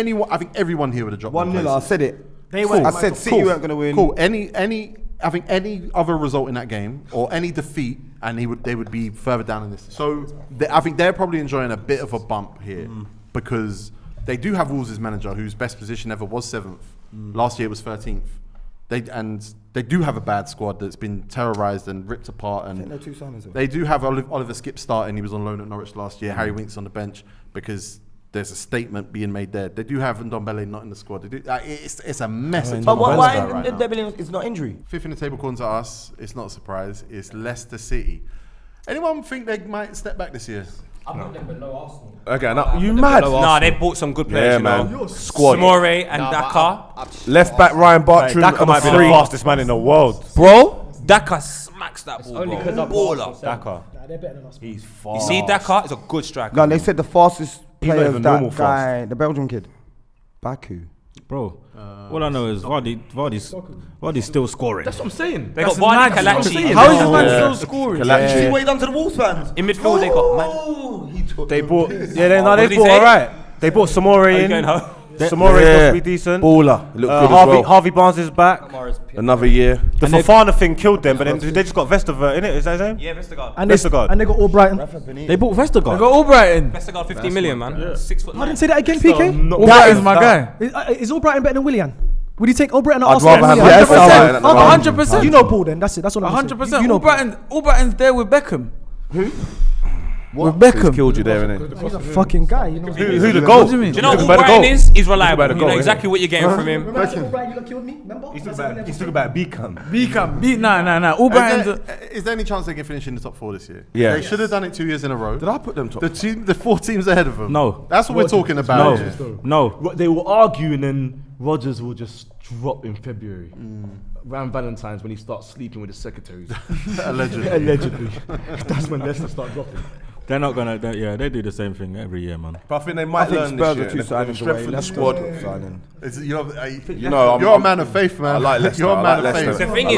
everyone here would have dropped 1-0. I said it. Cool. I said City weren't going to win. Cool. I think any other result in that game or any defeat, and they would be further down in this. So I think they're probably enjoying a bit of a bump here because they do have Wolves' manager whose best position ever was 7th. Last year it was 13th. They do have a bad squad that's been terrorised and ripped apart. And I think they're 2 signings. They do have Oliver Skip starting. He was on loan at Norwich last year. Harry Winks on the bench because there's a statement being made there. They do have Ndombele not in the squad. They do, it's a mess. But why Ndombele is not injury? 5th in the table according to us. It's not a surprise. It's Leicester City. Anyone think they might step back this year? I put them below Arsenal. Okay, now you mad? Nah, they bought some good players. Yeah, man. Squad. Samore and Daka. Left back Ryan Bartram. Daka might be the fastest man in the world. Bro, Daka smacks that ball. Only because I'm baller. Daka. They're better than us. He's fast. You see, Daka is a good striker. No, they said the fastest player even is normal that guy, the Belgian kid, Baku. Bro, all I know is Vardy's still scoring. That's what I'm saying. They got Vardy, Kalachi. How is this man still scoring? See what he done to the Wolves fans? In midfield, they got. They bought. They bought alright. They bought Samore in. Samore is supposed to be decent. Baller. Look good as well. Harvey Barnes is back. Another year. The Fofana thing killed them, but then they just got Vestergaard in it. Is that his name? Yeah, Vestergaard. And they got Albrighton. They bought Vestergaard. They got Albrighton. Vestergaard 50 million, man. 6'9". I didn't say that again, PK. Albrighton's my guy. Is Albrighton better than Willian? Would you take Albrighton at I'd Arsenal? rather have 100%. You know Paul then. That's it. That's what I'm saying. 100%. You know Albrighton's there with Beckham. Who? With Beckham. He's killed you there, innit? He's a fucking guy. You know. Who the goal? What do you mean? Do you know what Albrighton is? He's reliable. You know exactly what you're getting from him. Remember Albrighton, you killed me? Remember? He's talking about Beacon. Nah. Albrighton's. Is there any chance they can finish in the top 4 this year? Yeah. They should have done it 2 years in a row. Did I put them top? The 4 teams ahead of them. No. That's what we're talking about. No. They will argue and then Rodgers will just drop in February. Around Valentine's when he starts sleeping with his secretaries. Allegedly. That's when Leicester start dropping. They're not gonna. They do the same thing every year, man. But I think they might learn Spurs this are year. 2 signings Strengthen away. the squad. You're a man of faith, man. I like Leicester. You're a man of faith. The thing is,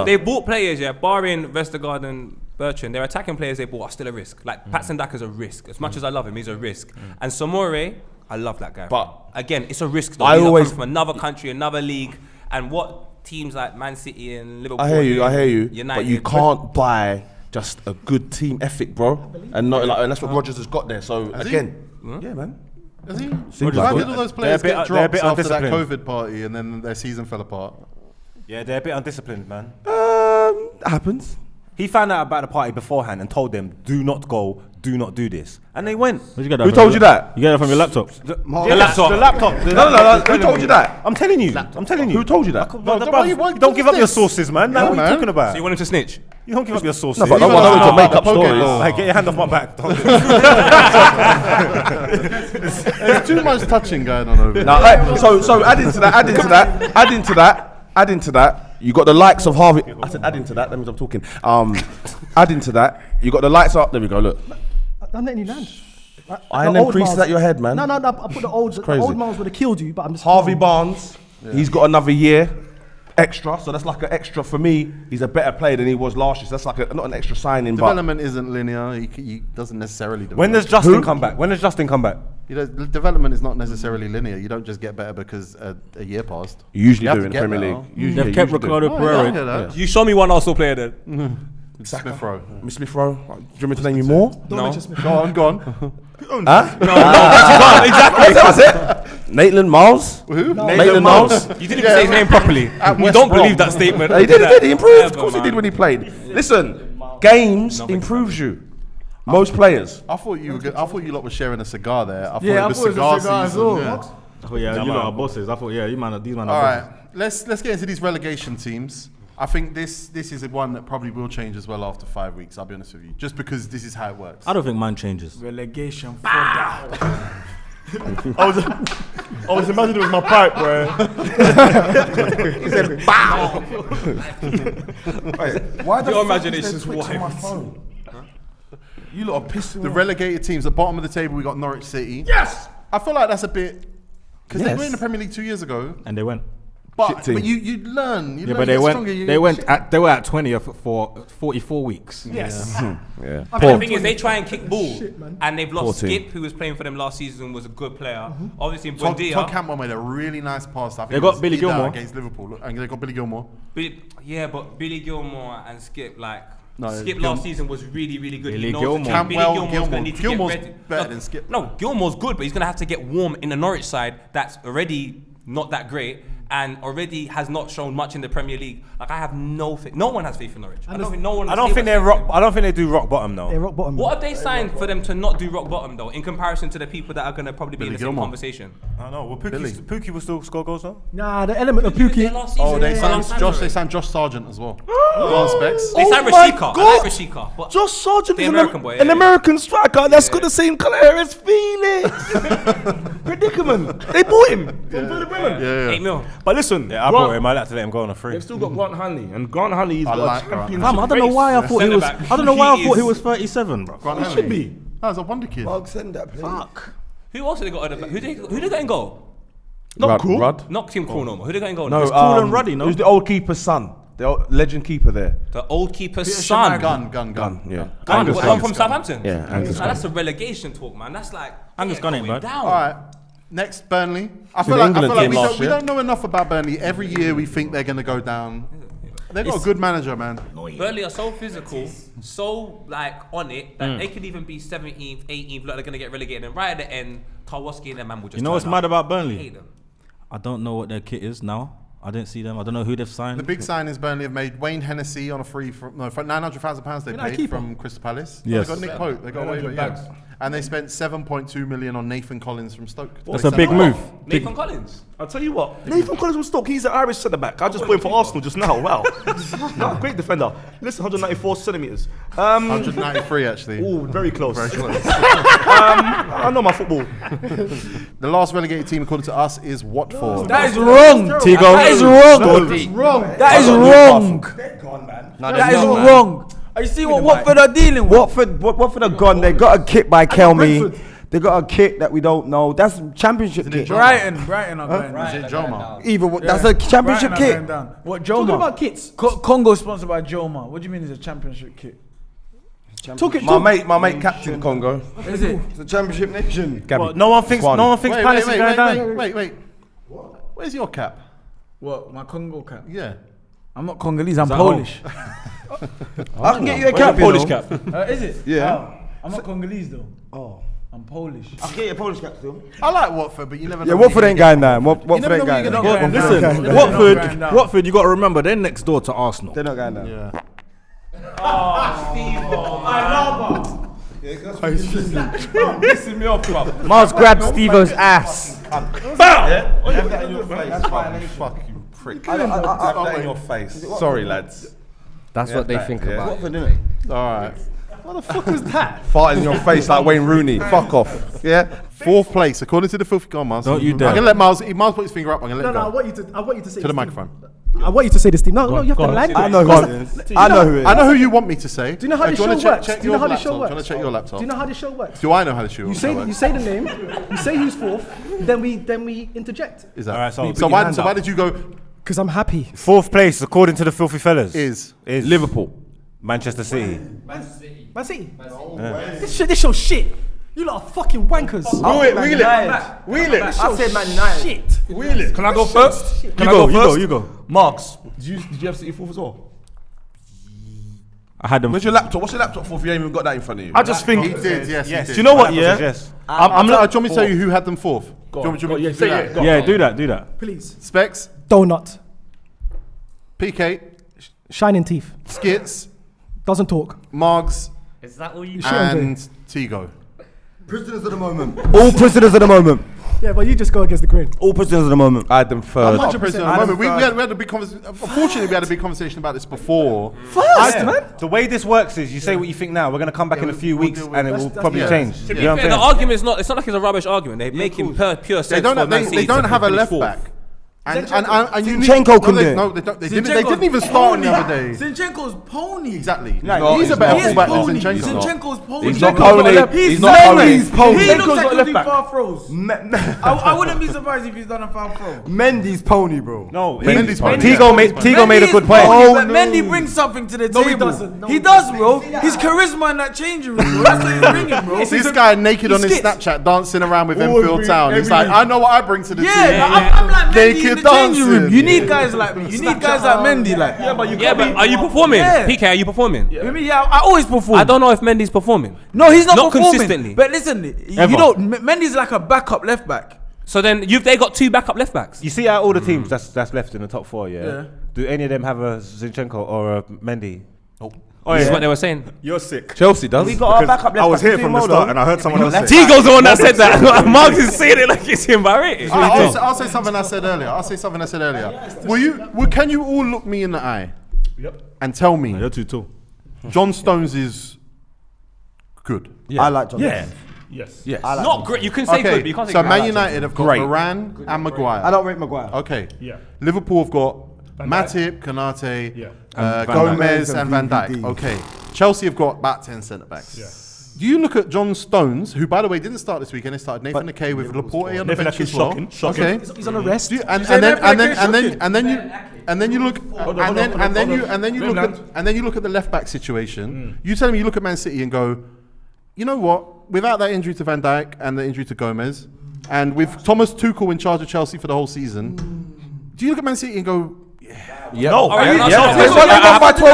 they bought players, barring Vestergaard and Bertrand. Their attacking players they bought are still a risk. Like Patson Daka's a risk. As much as I love him, he's a risk. And Samore, I love that guy. But again, it's a risk though. He's coming from another country, another league, and what teams like Man City and Liverpool. I hear you. United, but you can't buy just a good team ethic, bro. And not and that's what Rodgers has got there. So again, yeah, man. Is he? Why did all those players get dropped after that undisciplined. COVID party and then their season fell apart? Yeah, they're a bit undisciplined, man. That happens. He found out about the party beforehand and told them, do not go, do not do this. And they went. Who told you that? You get that from your laptop? The laptop. No. Who told you that? I'm telling you. Who told you that? Don't give up your sources, man. Now what are you talking about? So you want him to snitch? You don't give up your sources. No, but I don't want to make up stories. Like, get your hand off my back. There's too much touching going on over there. Now, so adding to that, you got the likes of Harvey. I said adding to that. That means I'm talking. Adding to that, you got the lights up. There we go. Look. I'm letting you land. Iron them creases at your head, man. No. I put the old Miles would have killed you, but I'm just. Harvey Barnes. He's got another year extra, so that's like an extra for me. He's a better player than he was last year. So that's like not an extra signing. Development isn't linear. He doesn't necessarily develop. When does Justin come back? You know, the development is not necessarily linear. You don't just get better because a year passed. You usually have do to in the get Premier better. League. Usually, They've kept Ricardo Pereira. You show me one Arsenal player then. Smith Rowe. Miss Smith Rowe. Do you want me to name you more? No. Go on. Huh? Exactly. That's it. Maitland Miles. Who? Maitland Miles. You didn't even say his name properly. You don't believe that statement. He did. He improved. Of course he did when he played. Listen, games improves you. Most players. I thought you lot were sharing a cigar there. I thought Yeah, it was I thought it was a cigar season. as well. Yeah. I thought, yeah, you lot are bosses. I thought, yeah, these man All are bosses. right, let's get into these relegation teams. I think this is one that probably will change as well after 5 weeks. I'll be honest with you, just because this is how it works. I don't think mine changes. Relegation for that. I was imagining it was my pipe, bro. He said, "Bow." Wait, why the Your fuck imagination's is there Twitch on my wild. phone? You lot are pissing The me off. relegated teams, at the bottom of the table, we got Norwich City. Yes. I feel like that's a bit because they Yes. were in the Premier League 2 years ago. And they went. But team. you learn. You Yeah, learn, but you they get went. stronger, They were at 20th for 44 weeks. Yes. Yeah. The thing is, they try and kick ball, and they've lost 14. Skip, who was playing for them last season, was a good player. Obviously, Todd Buendia. Campbell made a really nice pass. I think They it got was Billy either Gilmore. against Liverpool, and they got Billy Gilmore. But Billy Gilmore and Skip, No, Skip last season was really, really good. Billy He knows Gilmore. the team. Campbell, Billy Gilmore's going to need to Gilmore's get ready. better than Skip. No, Gilmore's good, but he's going to have to get warm in the Norwich side that's already not that great and already has not shown much in the Premier League. Like, I have no faith. No one has faith in Norwich. I don't think no one. I don't think they're rock. I don't think they do rock bottom though. They're rock bottom. What have they signed for them to not do rock bottom though, in comparison to the people that are going to probably be Billy in the same Gilmore. conversation? I don't know. Well, Pookie will still score goals though. Nah, the element of Their Pookie. last season, They yeah, signed last time Josh. already. They signed Josh Sargent as well. Go on, Specs. They signed Rashika. I like Rashika, but Josh Sargent The is American boy, an yeah. American striker that's got the same colour hair as Felix. Predicament. They bought him from Werder Bremen. 8 mil. But listen, Yeah, I brought him. I'd like to let him go on a free. they've still got Grant Hanley, and Grant Hanley is I got like a Grant championship. Fam, I don't know why I thought he was. Centre-back. I don't know why I He thought he is- was 37, bro. Grant He Hanley. should be. That's a wonder kid. Margs, send that, please. Who else have they got at the back? Who they got in goal? Not cool. Rudd. Not Tim Krul no more. Who they got in goal? No, now? It's cool and ruddy, no? Who's the old keeper's son? The old legend keeper there. The old keeper's son. Gun. Yeah. Gun. Angus What, Gunn. one from Southampton? Yeah, Angus Man, that's a relegation talk, man. That's like Angus Gunn ain't going bad. down. All right. Next, Burnley. I an feel like England team we last year. don't know enough about Burnley. Every year we think they're going to go down. They've got a good manager, man. Burnley are so physical, so like on it that they could even be 17th, 18th. Look, they're gonna get relegated, and right at the end, Tarkowski and their man will just. You know what's turn mad up. about I Burnley? hate them. I don't know what their kit is now. I didn't see them. I don't know who they've signed. The big signings Burnley have made: Wayne Hennessy on a free for £900,000 they paid from Crystal Palace. Yes. They got Nick Pope. They got away with it. Yeah. And they spent 7.2 million on Nathan Collins from Stoke. That's a big move. Nathan Collins. I'll tell you what, Nathan Collins from Stoke, he's an Irish centre back. I just put him for Arsenal just now. Wow. No, great defender. Listen, 194 centimetres. 193 actually. Oh, very close. Very close. I know my football. The last relegated team, according to us, is Watford. That is wrong. Tigo. That is wrong. That is wrong. That is wrong. You see what Watford are dealing with? Watford are gone. They got a kick by Kelmy. They got a kick that we don't know. That's championship kick. Brighton are going down. Is it Joma? That's a championship Brighton are kick. going down. What, Talking Joma? about kits. Congo sponsored by Joma. What do you mean it's a championship kit? My mate, Captain Congo. Is it? It's a championship nation. Well, no one thinks Palace is going down. Wait. Where's your cap? What, my Congo cap? Yeah. I'm not Congolese, I'm Polish. I can get you a cap. Polish cap. Is it? Yeah. Oh, I'm not Congolese though. Oh. I'm Polish. I can get you a Polish cap still. I like Watford, but you never know. Yeah, when Watford you're ain't gonna going down. Watford never ain't know when going you're down. gonna Watford Listen, going Watford, down. Watford, you got to remember they're next door to Arsenal. They're not going down. Yeah. Pissing me off, bro. Mars grabbed Stevo's ass. Fuck you, prick. Have that in your face. Sorry, lads. That's what they think about. Watford, innit? All right. What the fuck was that? Farting in your face like Wayne Rooney. Fuck off. Yeah. Fourth place, according to the Filthy Gone, Miles. Don't you dare. I'm gonna let Miles put his finger up. I'm gonna let No, him no, I go. want you to say To the this, microphone. Steve. I want you to say this, Steve. No, you have to land. I know who it is. I know who it is. I know who you want me to say. Do you know how this wanna show works? check Do you know your how this show laptop? works? Do you want to check your laptop? Do you know how this show works? Do I know how this show You say the name, you say who's fourth, then we interject. Is that? All right, so so why did you go? Because I'm happy. Fourth place, according to the Filthy Fellas, Is Liverpool, Manchester City. Man City. This show shit. You lot are fucking wankers. Wheel it. I said Man United. Shit. Wheel it. Can I go first? Can I go first? You go. Marks. Did you have City fourth as well? I had them. Where's your laptop? What's your laptop for if you ain't even got that in front of you? I just think. He did, yes. Do you know what? Yeah. Yes. I'm not. Do you want me to tell you who had them fourth? Go Do on. you want me to do that? Yeah, do that. Please. Specs, Donut. PK, Shining teeth. Skits, Doesn't talk. Margs, Is that all you Shit, I'm doing. and Tego. Prisoners of the moment. All prisoners of the moment. Yeah, but you just go against the grain. All prisoners of the moment. I had them I'm third. not a prisoner at the moment. We had a big conversation. Unfortunately, we had a big conversation about this before. Man. The way this works is you say what you think now. We're going to come back in a few weeks and it will probably change. You know what I'm The saying? argument is not. It's not like it's a rubbish argument. They're making pure sense. They don't have. for Man City They don't to have a finish left fourth. back. And you need. Zinchenko can do it. No, they don't. They didn't even start on the other day. Zinchenko's pony. Exactly. He's a better fullback than pony. Zinchenko. Zinchenko's pony. He's not pony. He's not pony. Mendy's pony. He looks Zinchenko's like not he'll left do back. far throws. I wouldn't be surprised if he's done a foul throw. Mendy's pony, bro. No, Mendy's pony. Tigo made a good point. But Mendy brings something to the table. He does, bro. His charisma in that changing room, bro. That's what he's bringing, bro. This guy naked on his Skits. Snapchat dancing around with Enfield Town. He's like, I know what I bring to the team. I'm like Mendy in Naked the changing room. dancing. You need guys like me. You need guys like Mendy, like. Yeah, but are you performing? Yeah. PK, are you performing? Yeah, I always perform. I don't know if Mendy's performing. No, he's not Not performing. consistently. But listen, you don't. Mendy's like a backup left back. So then they got two backup left backs. You see out all the teams that's left in the top four, yeah? Do any of them have a Zinchenko or a Mendy? This is what they were saying. You're sick. Chelsea does. We got our backup left I was back here from the Timo, start though. and I heard someone else say. Tigo's the one that said that. Margs is saying it like it's him by rating. I'll say something I said earlier. Can you all look me in the eye and tell me You're too tall. John Stones is good? I like John. Yes. Not great. You can say good, but you can't say so great. Man United have got Varane and Maguire. I don't rate Maguire. Okay. Yeah. Liverpool have got Matip, Konate, Gomez and Van Dijk. Okay. Chelsea have got about 10 centre backs. Yeah. Do you look at John Stones, who by the way didn't start this weekend? He started Nathan Ake with Laporte on the bench as well. Shocking. Okay. He's on a rest. And then you look at the left back situation. You tell me you look at Man City and go, you know what? Without that injury to Van Dijk and the injury to Gomez, and with Thomas Tuchel in charge of Chelsea for the whole season, do you look at Man City and go, Yeah. No. They How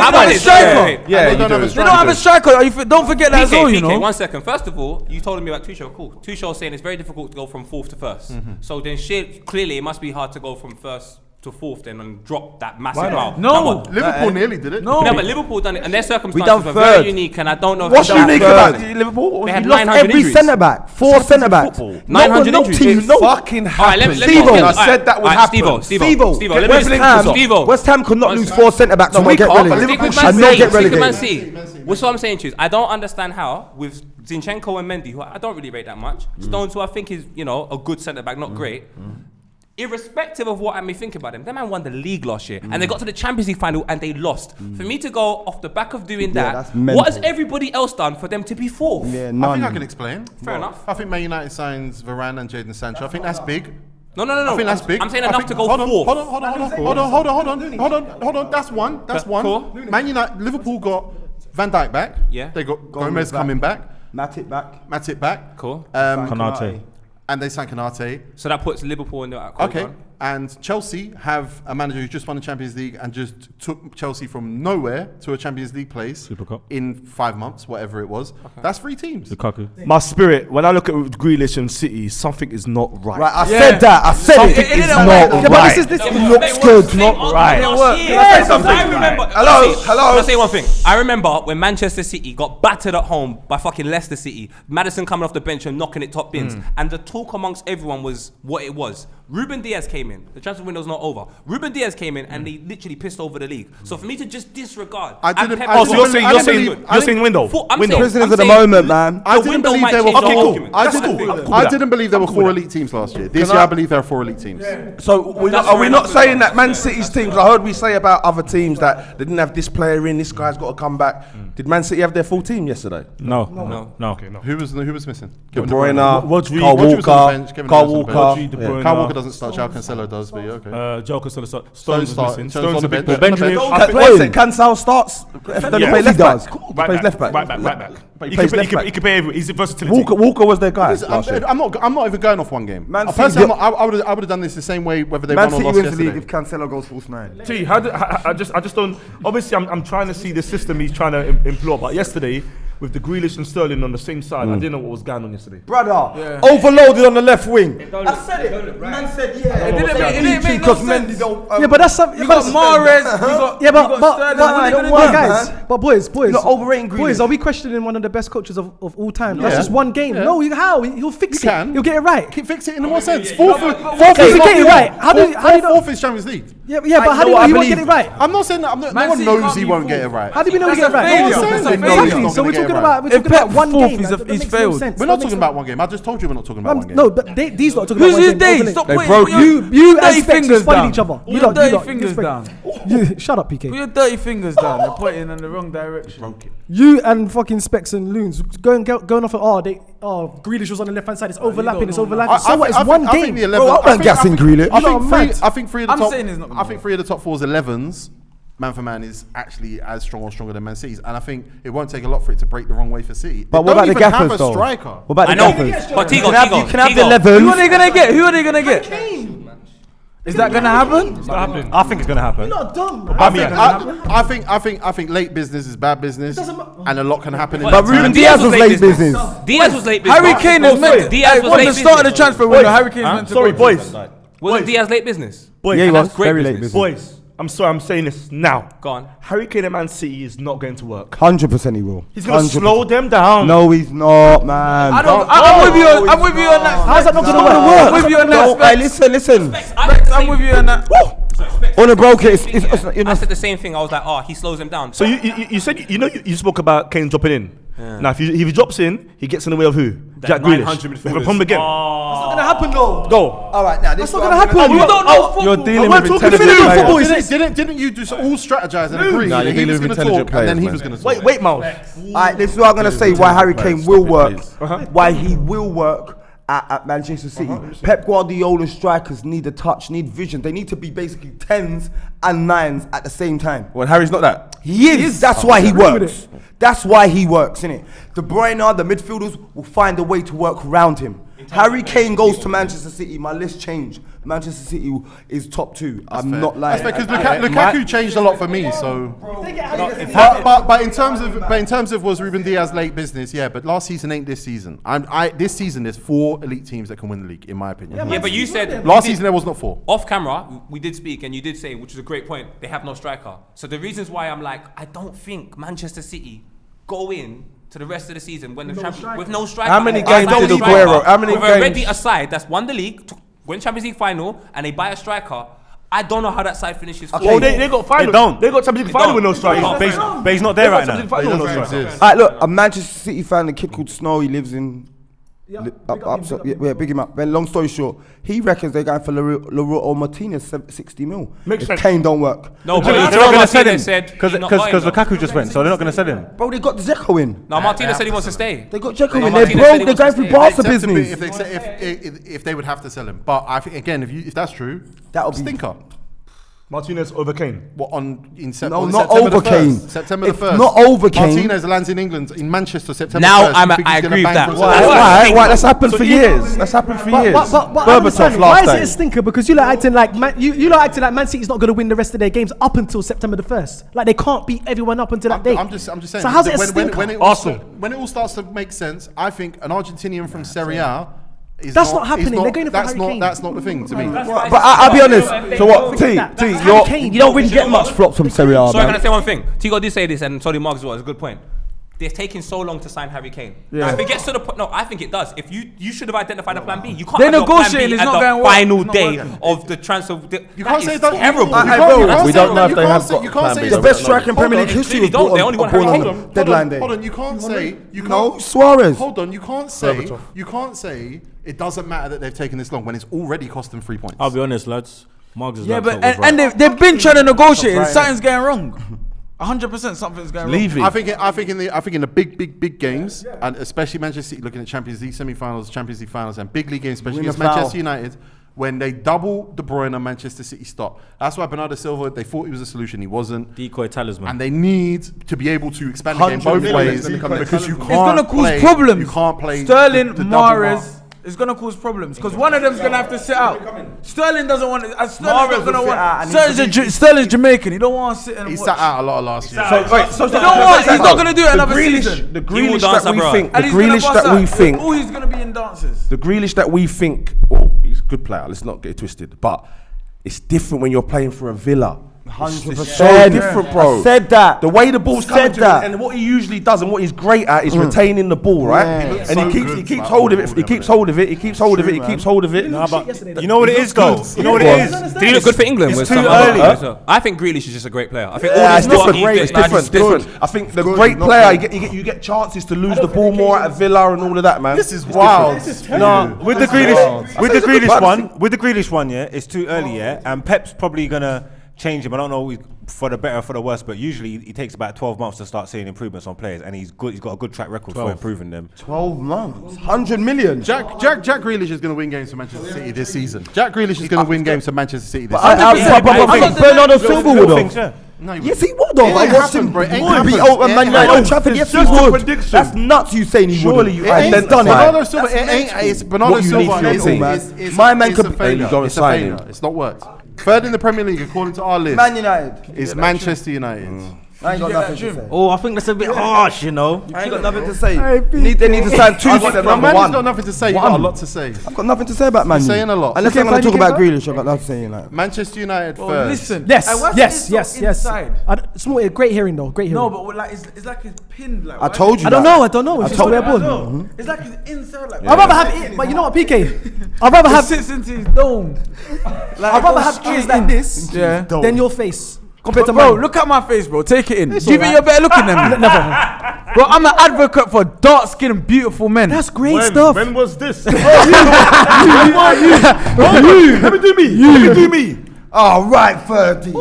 don't have a striker. Don't forget that as well, you know. 1 second. First of all, you told me about Tuchel. Cool. Tuchel saying it's very difficult to go from fourth to first. So then clearly it must be hard to go from first to fourth then and drop that massive amount. No. Liverpool nearly did it. No, but Liverpool done it, and their circumstances done were third. very unique, and I don't know. What's unique about Liverpool? They had Lost 900 every injuries. centre back, 4 centre backs. 900 no injuries. team, no. Fucking happened. Let's Stevo. go. I said that would happen. Stevo. Let me West Ham could not lose 4 centre backs and we not get can't, but relegated. Liverpool And not get relegated. Man City. What's what I'm saying to you is I don't understand how with Zinchenko and Mendy, who I don't really rate that much, Stones, who I think is a good centre back, not great. Irrespective of what I may think about them, that man won the league last year and they got to the Champions League final and they lost. For me to go off the back of doing that, what has everybody else done for them to be fourth? Yeah, I none. think I can explain. Fair enough. I think Man United signs Varane and Jadon Sancho. I think that's big. No. I think that's big. I'm saying enough to go fourth. Hold on. That's one. Cool. Man United, Liverpool got Van Dijk back. Yeah. They got Gomez coming back. Matip back. Cool. Konate. And they signed Konate. So that puts Liverpool in the Okay. And Chelsea have a manager who just won the Champions League and just took Chelsea from nowhere to a Champions League place Super Cup. in 5 months, whatever it was. That's 3 teams. Lukaku. My spirit, when I look at Grealish and City, something is not right. Right, I said that. I said Something it. is It's not not right. right. It looks good. Not right. I remember. Hello. Can I say one thing? I remember when Manchester City got battered at home by fucking Leicester City. Madison coming off the bench and knocking it top bins, and the talk amongst everyone was what it was. Ruben Diaz came in. The transfer window's not over. Ruben Diaz came in and they literally pissed over the league. So for me to just disregard, I didn't- and I Pep- didn't you're believe- saying window. I'm Window. saying- Prisoners I'm of the saying moment, man. I didn't window believe might there were change the okay, whole cool. argument. I That's didn't. what I think. I didn't believe there were 4 elite teams last year. This year, I believe there are 4 elite teams. So are we not saying that Man City's teams? I heard we say about other teams that they didn't have this player in. This guy's got to come back. Did Man City have their full team yesterday? No. Who was missing? De Kevin Bruyne, Rodri Carl was on the bench, Walker, Kevin Carl Miller's on the Walker. bench. De Yeah. Bruyne. Kyle Walker doesn't start. João Cancelo does, but yeah, okay. Joker still Stones was start- missing. Stones on the bench. Benjamin. On the bench. I think- Cancel starts. Then he plays left back. Right Plays left back. Right back. But he could play everywhere. He's a versatility. Walker was their guy. I'm not even going off one game. Man Personally, I would have done this the same way whether they won or lost yesterday. League if Cancelo goes false 9. T, I just don't. Obviously, I'm trying to see the system he's trying to employ. But yesterday, with the Grealish and Sterling on the same side, I didn't know what was going on yesterday. Brother, overloaded on the left wing. I said it. Man said It didn't make no sense. Yeah, but that's something. You got Mahrez. Yeah, but guys, but boys, not overrating Grealish. boys, are we questioning one of the best coaches of all time? That's just one game. No, how? He'll fix it. He'll get it right. Fix it in what sense? Fourth is get it right. How do you know? Fourth is Champions League. Yeah, but how do you know he won't get it right? I'm not saying that. No one knows he won't get it right. How do we know he get it right? Exactly. So we're talking about one game. He's failed. We're not talking about one game. I just told you we're not talking about one game. No, but these lot are talking about one game. Who's his day? Stop they broke you and Specs fighting each other. Put your dirty fingers down. Shut up, PK. Put your dirty fingers down. They're pointing in the wrong direction. You and fucking Specs and Loons going off at Grealish was on the left hand side. It's overlapping. So what? It's one game. I'm gassing Grealish. I think three of the top four's 11s. Man for man is actually as strong or stronger than Man City's, and I think it won't take a lot for it to break the wrong way for City. But what about the gaffers though? Striker. What about the gaffers? But Tego, you can have the 11. Who are they gonna get? Is that gonna happen? It's gonna happen. I think it's gonna happen. You're not dumb, man. I think late business is bad business, and a lot can happen. But Ruben Diaz was late business. Diaz was late business. Harry Kane is meant to. Diaz was late business. The start of the transfer window, Harry Kane is meant to. Sorry, boys. Wasn't Diaz late business? Yeah, he was very late business. Boys, I'm sorry, I'm saying this now. Go on. Harry Kane at Man City is not going to work. 100% he will. He's going to slow them down. No, he's not, man. I'm with you on that. How's that not going to work? I'm with you on that. Listen. I'm with you on that. On a broker, I said the same thing. I was like, he slows him down. So you said you spoke about Kane dropping in. Yeah. Now if he drops in, he gets in the way of who? Jack Grealish. We have a problem again. That's not gonna happen though. Go. All right, now that's not gonna happen. You don't know football. You're dealing with intelligent players. Didn't you just all strategize and agree that he was going to talk and then he was going to talk? Wait, Miles. Alright, this is what I'm going to say. Why Harry Kane will work. Why he will work at Manchester City. Pep Guardiola's strikers need a touch, need vision. They need to be basically 10s and 9s at the same time. Well, Harry's not that. He is. That's why he works. That's why he works, innit? De Bruyne, the midfielders, will find a way to work around him. Harry Kane goes to Manchester City, my list changed. Manchester City is top 2. I'm not lying. That's fair, because Lukaku changed a lot for me. So, but in terms of was Ruben Diaz late business? Yeah, but last season ain't this season. This season there's 4 elite teams that can win the league, in my opinion. Yeah, but you said last season there was not 4. Off camera, we did speak, and you did say, which is a great point, they have no striker. So the reasons why I'm like, I don't think Manchester City go in to the rest of the season when with no striker. How many games did Aguero? How many games? Already a side that's won the league, win Champions League final, and they buy a striker. I don't know how that side finishes. Okay. Well, they got final. They don't. They got Champions League final with no striker. But he's not there right now. Alright, look, a Manchester City fan, a kid called Snow, he lives in. Big him up. Long story short, he reckons they're going for Leroy Martinez 60 mil. Makes sense. Kane don't work. No, but they're not going to sell him because Lukaku just went, so they're not going to sell him. Bro, they got Dzeko in. No, Martinez said he wants to stay. They got Dzeko in. They're broke. They're going through Barca business. If they would have to sell him, but I think again, if that's true, that would stinker. Martinez over Kane. What not September over Kane. September the 1st. Not over Kane. Martinez lands in England, in Manchester, September now 1st. I agree with that. Why? That's happened for years. That's happened for years. But why is it a stinker? Because you like acting like Man City's not going to win the rest of their games up until September the 1st. Like they can't beat everyone up until that date. I'm just saying. So how's it a stinker? When it all starts to make sense, I think an Argentinian from Serie A. That's not happening. They're going for Harry Kane. That's not the thing to me. But I'll be honest. So what? You don't really get much flops from Serie A. Sorry, can I say one thing? Tego did say this, and sorry, Margs as well. It's a good point. They're taking so long to sign Harry Kane. Yeah. If it gets to the point, no, I think it does. If you should have identified a plan B. You can't have your plan B at the final day of the transfer. You can't say that's terrible. We don't know if they have got plan B. The best striker in Premier League history was brought on deadline day. Hold on, you can't say Suarez. Hold on, you can't say it doesn't matter that they've taken this long when it's already cost them 3 points. I'll be honest, lads. Margs is and they've been trying to negotiate and something's going wrong. 100% something's going wrong. I think in the big games, and especially Manchester City looking at Champions League semi-finals, Champions League finals, and big league games, especially against Manchester United, when they double De Bruyne, Manchester City stop. That's why Bernardo Silva, they thought he was a solution. He wasn't. Decoy talisman. And they need to be able to expand the game both ways because you can't. It's gonna cause problems. You can't play Sterling, Mahrez. It's gonna cause problems because one of them's gonna have to sit out. Sterling doesn't want it. Sterling's not gonna want. Sterling's Jamaican. He don't want to sit and watch. He sat out a lot last year. He's not gonna do it another season. The Grealish that we think. The Grealish that we think. Oh, he's gonna be in dances. The Grealish that we think. Oh, he's a good player. Let's not get it twisted. But it's different when you're playing for a Villa. 100%. It's so different, bro. I said that. The way the ball's coming to him, and what he usually does, and what he's great at, is retaining the ball, right? Yeah. And he keeps hold of it. He keeps hold of it. He keeps hold of it. He keeps hold of it. Nah, but you know what it is, though. You know what it is. Did he look good for England? It's too early. I think Grealish is just a great player. I think it's different. I think the great player, you get chances to lose the ball more at Villa and all of that, man. This is wild. No, with the Grealish one, yeah, it's too early, yeah, and Pep's probably gonna change him. I don't know for the better or for the worse, but usually he takes about 12 months to start seeing improvements on players, and he's good. He's got a good track record for improving them. 12 months, 100 million. Jack Grealish is going to win games for Manchester City this season. Jack Grealish is going to win games for Manchester City this season. I think Bernardo Silva would have. No, Yes, he would have. I watched him. Yes, he would. That's nuts. You saying he would? Surely you done it. Bernardo Silva. It's Bernardo Silva. My man could. It's a failure. It's not worked. Third in the Premier League, according to our list, Man United is Manchester United. I ain't got nothing to say. Oh, I think that's a bit harsh, you know. I ain't got nothing to say. They need to sign two. Man's got nothing to say. You've got a lot to say. I've got nothing to say about Man United. Saying a lot. Unless I'm going to talk about Grealish, I've got nothing to say. Like Manchester United first. Listen. Yes. It's more a great hearing though. Great hearing. No, but like it's like it's pinned. Like I told you. I don't know. It's just the way I born. It's like it's inside. Like I'd rather have it, but you know what, PK? I'd rather have sits into his dome. I'd rather have ears like this than your face. Compared to bro, mine. look at my face, bro. Take it in. Do you think you're better looking than me? Never. Bro, I'm an advocate for dark-skinned, beautiful men. That's great stuff. When was this? Let me do me. Oh, right, 30.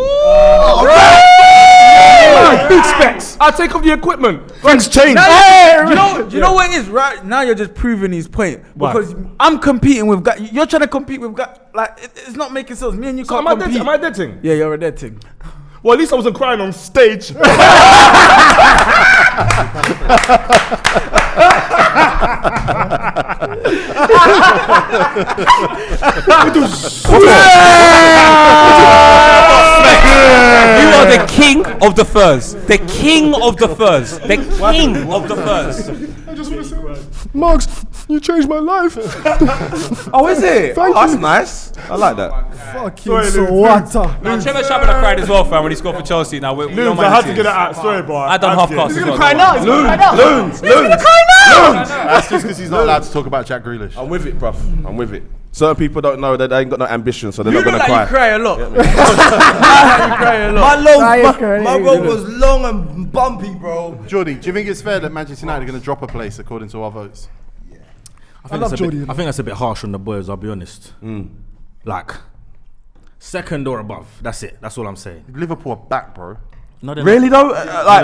Big specs. I'll take off the equipment. Things change. You know what it is? Right now, you're just proving his point. Because I'm competing with guys. You're trying to compete with guys. Like, it's not making sense. Me and you can't compete. Am I dead thing? Yeah, you're a dead thing. Well, at least I wasn't crying on stage. You are the king of the furs. The king of the furs. The king of the furs. I just want to say, Margs, you changed my life. Oh, is it? Thank That's you. nice. I like that. Fucking so what? Now, Trevor Chabot cried as well, fam, when he scored for Chelsea. Now, Loons, I had to get it out. Sorry, bro. I done half cast. He's gonna cry now. Loons. That's just because he's not allowed to talk about Jack Grealish. I'm with it, bruv. I'm with it. Certain people don't know that they ain't got no ambition, so they're not gonna cry. You cry a lot. You cry a lot. My road was long and bumpy, bro. Jordy, do you think it's fair that Manchester United are going to drop a place according to our votes? I think that's a bit harsh on the boys, I'll be honest. Like, second or above. That's it. That's all I'm saying. Liverpool are back, bro. No, Really though?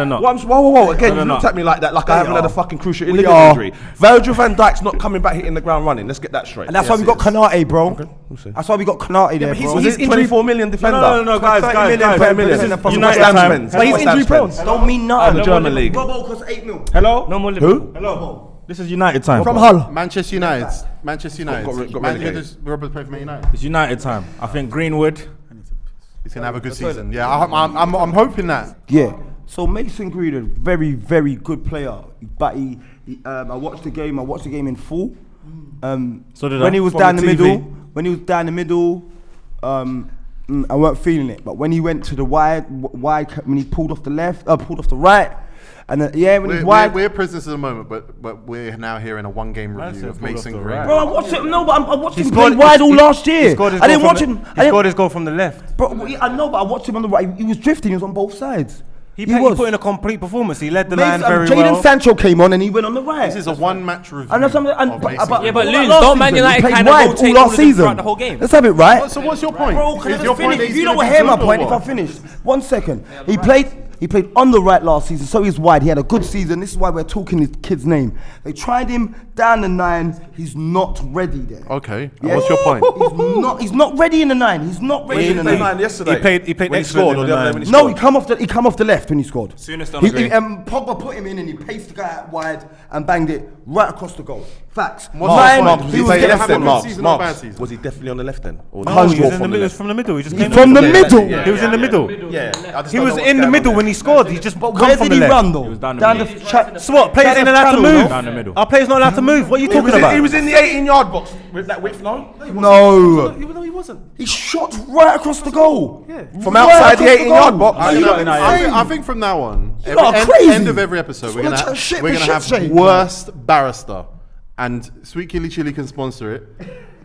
No. Whoa. Again, you looked at me like that, like I haven't had a fucking crucial injury. Virgil van Dijk's not coming back hitting the ground running. Let's get that straight. And that's why we got Konate, bro. That's why we got Konate there, bro. He's 24 million defender. No, guys. 30 million. United time. But he's injury prone. Don't mean nothing. The German league. Robo costs 8 mil. Hello? No more Liverpool. Hello? This is United time. From Hull. Manchester United. Got relegated. Robert played for Man United. It's United time. I think Greenwood. He's going to have a good season. Yeah, I'm hoping that. Yeah. So Mason Greenwood, very, very good player. But I watched the game in full. So did when he was down the TV. middle, I weren't feeling it. But when he went to the wide, when he pulled off the left, pulled off the right, and when he's wide. We're prisoners at the moment, but we're now hearing a one-game review of Mason Greenwood. Bro, I watched him. No, but I watched him play wide all last year. I didn't watch him. He scored his goal from the left. Bro, I know, but I watched him on the right. He was drifting. He was on both sides. He put in a complete performance. He led the line very well. Jadon Sancho came on and he went on the right. This is a one-match review. But Loons, don't Man United kind of rotate all throughout the whole game. Let's have it right. So what's your point? Bro, if you don't hear my point, if I finish. 1 second. He played. He played on the right last season, so he's wide. He had a good season. This is why we're talking his kid's name. They tried him down the 9. He's not ready there. Okay. Yeah. What's your point? He's not ready in the 9. He's not ready in the 9. Yesterday. He played when he scored, or the other day when he No, scored. he come off the left when he scored. Soonest on the green. Pogba put him in and he paced the guy out wide and banged it right across the goal. Facts. Margs, He was left then, Margs. Was he definitely on the left then? Or No, he was in the middle. From the middle. He just came from the middle. He was in the middle. Yeah. He was in the middle when he scored. He just come Where from did the he left. run though? He was down the Down middle. the So what? Players ain't allowed to move. Down the middle. Our players not allowed to move. What are you talking about? He was in the 18-yard box with that width, no? No. No, he wasn't. He shot right across the goal. From outside the 18-yard box. I think from now on, end of every episode, we're gonna have worst barrister, and Sweet Killy Chili can sponsor it.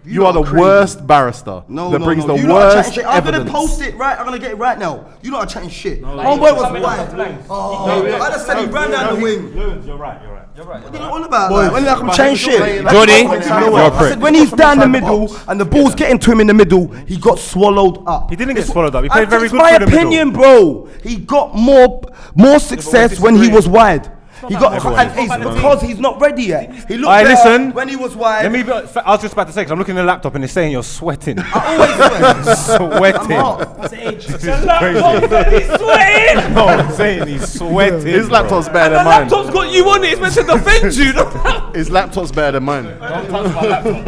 You are the worst barrister that brings the worst evidence. I'm gonna post it right. I'm gonna get it right now. You lot are chatting shit. Homeboy was wide. I just said he ran down the wing. Loons, you're right. What are you on about? When I'm chatting shit. Jordy, I said when he's down the middle and the ball's getting to him in the middle, he got swallowed up. He didn't get swallowed up. He played very It's good my through the middle. opinion, bro. He got more success when he was wide. He got, and it's because he's not ready yet. He looked better listen. when he was wide. I was just about to say, because I'm looking at the laptop and it's saying you're sweating. I always sweat. Sweating. What's the age? he's sweating. No, I'm saying he's sweating. His laptop's better The than mine. laptop's got you on it. It's meant to defend you. His laptop's better than mine. Don't touch my laptop.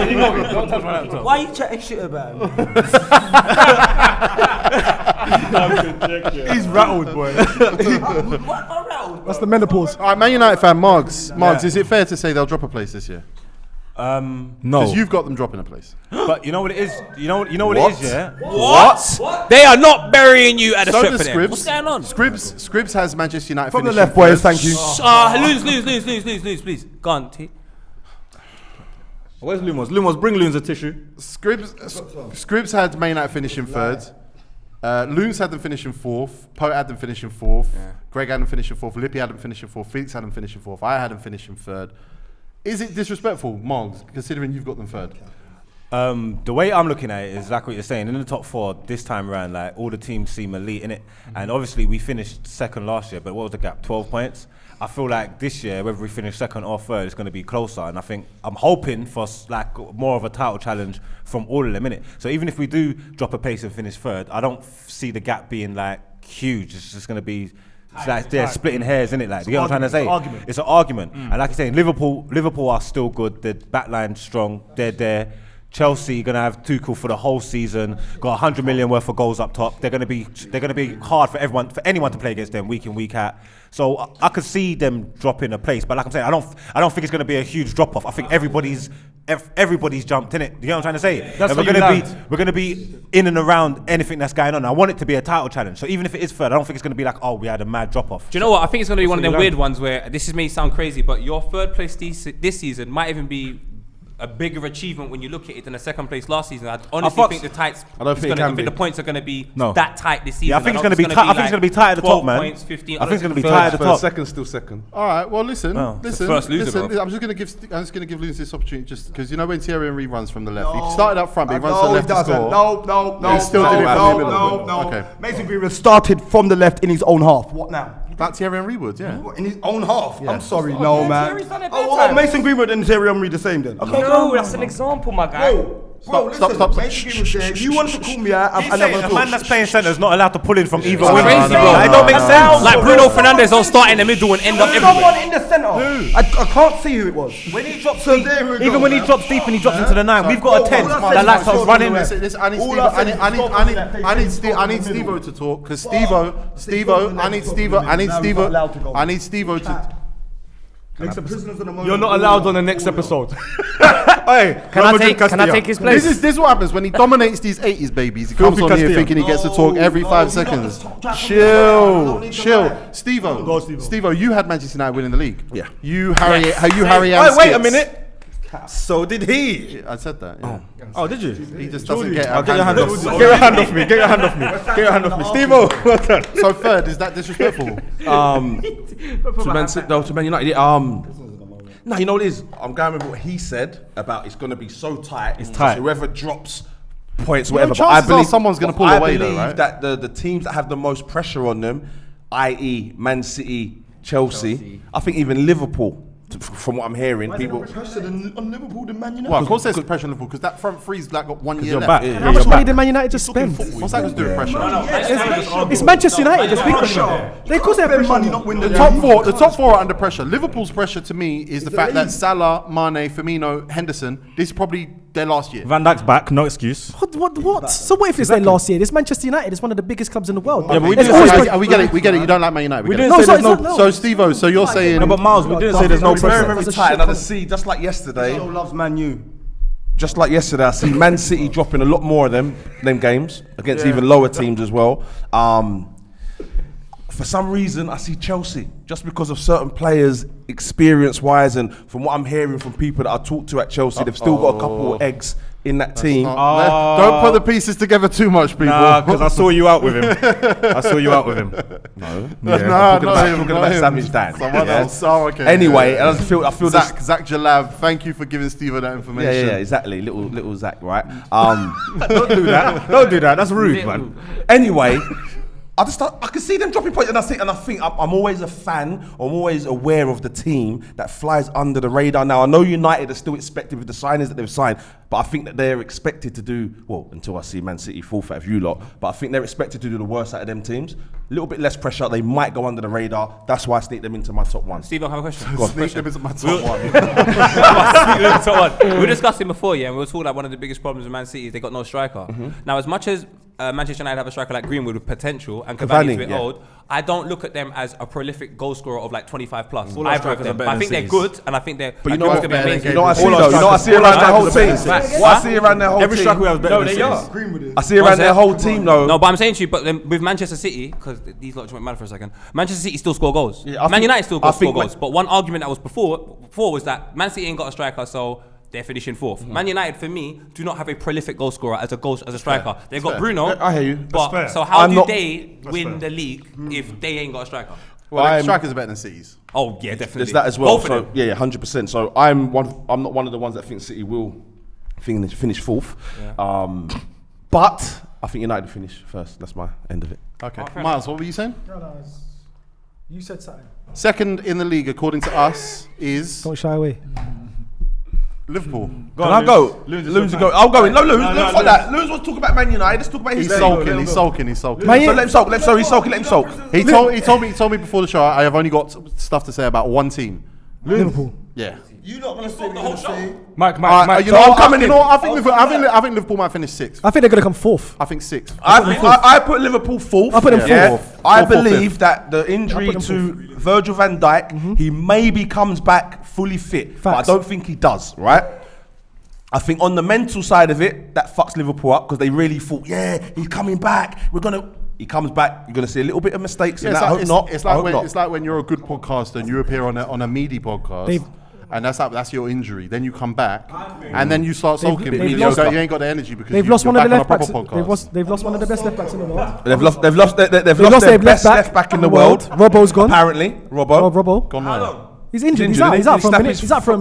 You know me. Don't touch my laptop. Why are you chatting shit about him? He's rattled, boy. That's the menopause. All right, Man United fan, Margs, is it fair to say they'll drop a place this year? No. Because you've got them dropping a place. But you know what it is? You know what it is, yeah? What? They are not burying you at a strip for them. Scribs. What's going on? Scribs has Manchester United From the finishing left, boys. third. Thank you. Lose, please. Go on, T. Where's Lumos? Lumos, bring Loons a tissue. Scribs had Man United finishing third. Loons had them finishing fourth. Poet had them finishing fourth. Greg had them finishing fourth. Lippy had them finishing fourth. Felix had them finishing fourth. I had them finishing third. Is it disrespectful, Margs, considering you've got them third? The way I'm looking at it is like what you're saying. In the top 4 this time around, like all the teams seem elite in it. And obviously we finished second last year, but what was the gap? 12 points. I feel like this year, whether we finish second or third, it's going to be closer. And I think I'm hoping for like more of a title challenge from all of them, innit? So even if we do drop a pace and finish third, I don't see the gap being like huge. It's just going to be. It's like they're splitting hairs, innit? Like, you get what I'm trying to say? It's an argument. And like you're saying, Liverpool are still good. The backline's strong. They're there. Chelsea gonna have Tuchel for the whole season. Got 100 million worth of goals up top. They're gonna be hard for anyone to play against them week in, week out. So I could see them dropping a place, but like I'm saying, I don't think it's gonna be a huge drop off. I think everybody's jumped in it. You know what I'm trying to say? That's and we're gonna be in and around anything that's going on. I want it to be a title challenge. So even if it is third, I don't think it's gonna be like, oh, we had a mad drop off. Do you know what? I think it's gonna be one of them weird ones where may sound crazy, but your third place this season might even be a bigger achievement when you look at it than a second place last season. I honestly think the tights. I don't think it can be. The points are going to be that tight this season. Yeah, I think it's going to be tight. I think it's going to be tight at the top, man. Points, 15. I think it's going to be tight at the top. Second, still second. All right. Well, listen. First loser, bro. I'm just going to give Loons this opportunity, just because you know when Thierry Henry runs from the left, he started up front, but he runs to the left to score. No. He still did it from the middle. No. Okay. Mason Greenwood started from the left in his own half. What now? That's Thierry Henry would, yeah. In his own half? Yeah. I'm sorry, no, man. Thierry's done it Oh, Mason Greenwood and Thierry Henry the same then? Okay, No, that's an example, my guy. Stop. Mason Greenwood there. If you want to call me out, I'm never A man that's playing centre is not allowed to pull in from either It's wing. crazy, bro. It don't make sense. Like Bruno Fernandes don't start in the middle and end up everywhere. Someone in the centre. I can't see who it was. When he drops deep, even when he drops deep and he drops into the 9, we've got a 10 that likes us running. I need Stevo to talk, because Stevo, I need Stevo to. You're not allowed on the next episode. Hey, can I take his place? This is what happens when he dominates these 80s babies. He comes on here thinking he gets to talk every 5 seconds. Chill. Stevo, you had Manchester United winning the league. Yeah. You, Harry, and Wait a Skits. minute. So did he? I said that. Yeah. Oh, did you? He just doesn't get. Get your hand off me. Get your hand off me. Get your hand off me. Get your hand off me. Stevo, well done. So third, is that disrespectful? To Man United. No, you know what it is? I'm going with what he said about it's going to be so tight. It's tight. Whoever drops points, whatever. Chances are someone's going to pull away, though, right? That the teams that have the most pressure on them i.e. Man City, Chelsea. I think even Liverpool, from what I'm hearing, people. Pressure on Liverpool than Man United. Well, of course there's pressure on Liverpool because that front three's like got 1 year left. back. How much money did Man United just spend? What's that going to do with pressure? It's Manchester United. Just big pressure. They of course they have pressure. Money not win The top four are under pressure. Liverpool's pressure to me is the fact that Salah, Mane, Firmino, Henderson, this is probably their last year. Van Dijk's back, no excuse. What? So what if it's their last year? It's Manchester United. It's one of the biggest clubs in the world. Yeah, but we There's didn't always say We get it. We get it. You don't like Man United. We get it. didn't say there's no. So Stevo, so you're saying? No, but Miles, we didn't say there's no It's very, pressure. very tight. And I see, just like yesterday. Joe loves Man U. Just like yesterday, I see Man City dropping a lot more of them games against even lower teams as well. For some reason, I see Chelsea just because of certain players, experience-wise, and from what I'm hearing from people that I talk to at Chelsea, they've still got a couple of eggs in that team. Don't put the pieces together too much, people. Nah, because I saw you out with him. I saw you out with him. No, Nah, talking about Sammy's dad. Someone else. Oh, okay. Anyway, I feel Zach Jalab, thank you for giving Stevo that information. Yeah, exactly. Little Zach, right? Don't do that. Don't do that. That's rude, man. Anyway, I can see them dropping points, and I think I'm always a fan. I'm always aware of the team that flies under the radar. Now I know United are still expected with the signings that they've signed, but I think that they're expected to do well until I see Man City fourth out of you lot. But I think they're expected to do the worst out of them teams. A little bit less pressure. They might go under the radar. That's why I sneak them into my top one. Steve, I have a question. Sneak them into my top one. We were discussing before, and we were talking about one of the biggest problems with Man City is they got no striker. Now, as much as Manchester United have a striker like Greenwood with potential and Cavani's a bit old, I don't look at them as a prolific goal scorer of like 25 plus. Either of them. I think they're good, and I think they're. But you know what? You know what I see though? You know what I see around their whole team. What I see around their whole team. Every striker we have is better than I see around their whole team though. No, but I'm saying to you, but then with Manchester City, because these lot just went mad for a second. Manchester City still score goals. Man United still score goals. But one argument that was before was that Man City ain't got a striker, so they're finishing fourth. Man United, for me, do not have a prolific goal scorer as a striker. They've got Bruno. I hear you. But so how do they win the league if they ain't got a striker? Well, strikers are better than City's. Oh yeah, definitely. There's that as well. So yeah, 100%. So I'm not one of the ones that think City will finish fourth. Yeah. But I think United finish first. That's my end of it. Okay. Miles, what were you saying? You said something. Second in the league, according to us, is Don't shy away. Liverpool. Can I go? Loons go. I'll go in. No, Loons. Fuck that. Loons wants to talk about Man United. Let's talk about his. He's sulking. So let him sulk. He's sulking. Let him sulk. He told me before the show. I have only got stuff to say about one team. Liverpool. Yeah. You're not gonna say the whole show. Mike. You know, I'm coming in. I think Liverpool might finish sixth. I think they're gonna come fourth. I think sixth. I put Liverpool fourth. I put them fourth. I believe that the injury to Virgil van Dijk, he maybe comes back fully fit, but I don't think he does. Right. I think on the mental side of it, that fucks Liverpool up because they really thought, yeah, he's coming back. He comes back. You're gonna see a little bit of mistakes. Yeah, it's like when you're a good podcaster and you appear on a meaty podcast. And that's your injury. Then you come back, and then you start sulking because you ain't got the energy because they've lost one of the left backs. They've lost one of the best left backs in the world. They've lost their best left back in the world. Robbo's gone. Apparently, Robbo gone where? He's injured. He's out for a minute. He's out for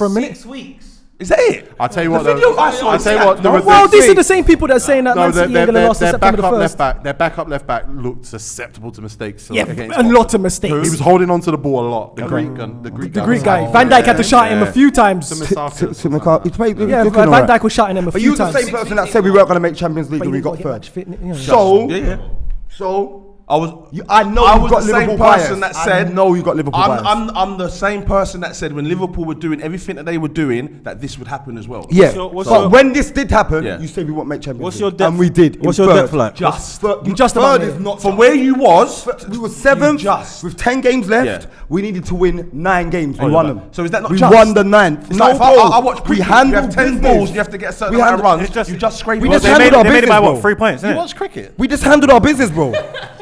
a minute. 6 weeks. Is that it? I'll tell you what. Well, these are the same people that are saying that Man City ain't going to last to September the 1st. Their backup left back looked susceptible to mistakes. Yeah, a lot of mistakes. He was holding on to the ball a lot. The Greek guy. Van Dijk had to shout him a few times. Van Dijk was shouting him a few times. But you the same person that said we weren't going to make Champions League and we got third. So I know you've got Liverpool bias. I know you got Liverpool bias. I'm the same person that said when Liverpool were doing everything that they were doing that this would happen as well. Yeah, but when this did happen, you said we won't make Champions League. And we did. What's your depth like? Third is not from where you was. We were seventh with 10 games left. We needed to win 9 games. We won them. So is that not we just? won the 9th. It's like I watch cricket. You have 10 balls. You have to get a certain amount of runs. You just scrape. We just handled our business, bro. 3 points. You watch cricket? We just handled our business, bro.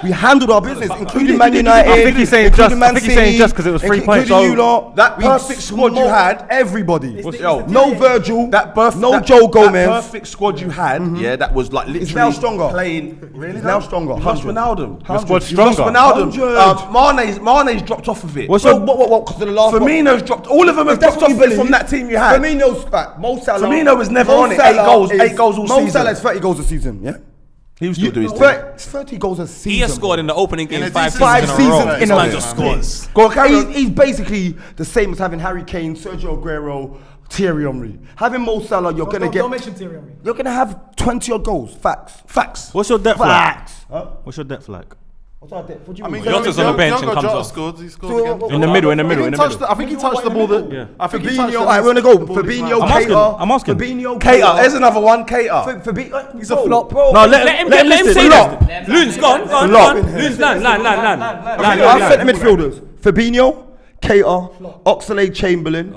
We handled our business, including Man United. I think he's saying just because it was 3 points. Including you lot. That perfect squad you had, everybody. No Virgil. No Joe Gomez. That perfect squad you had, yeah, that was like literally. It's now stronger. Playing. Really? It's now stronger. You lost Ronaldo. Your squad's stronger. Mane's dropped off of it. What? Because of the last Firmino's dropped. All of them have dropped off from that team you had. Firmino's back. Mo Salah. Firmino was never on it. 8 goals all season. Mo Salah has 30 goals a season. Yeah. He was still doing his 30 goals a season. He has scored in the opening game 5 seasons in a row. This man just scores. He's basically the same as having Harry Kane, Sergio Aguero, Thierry Henry. Having Mo Salah, you're gonna get. Don't mention Thierry Henry. You're gonna have 20 odd goals. Facts. What's your depth Facts. like? What's your depth like? What's our depth? What do you I mean, mean? Jota's on the bench and comes off. Scored. He scored again. In the middle. I think he touched the ball. I think he touched Fabinho, alright, we're gonna go. Fabinho, Keita. I'm asking. Fabinho, Keita, there's another one. Keita. Fabinho, He's a flop, bro. No, Let him say that. Loons, go on. Loons, land. I said the midfielders. Fabinho, Keita, Oxlade-Chamberlain,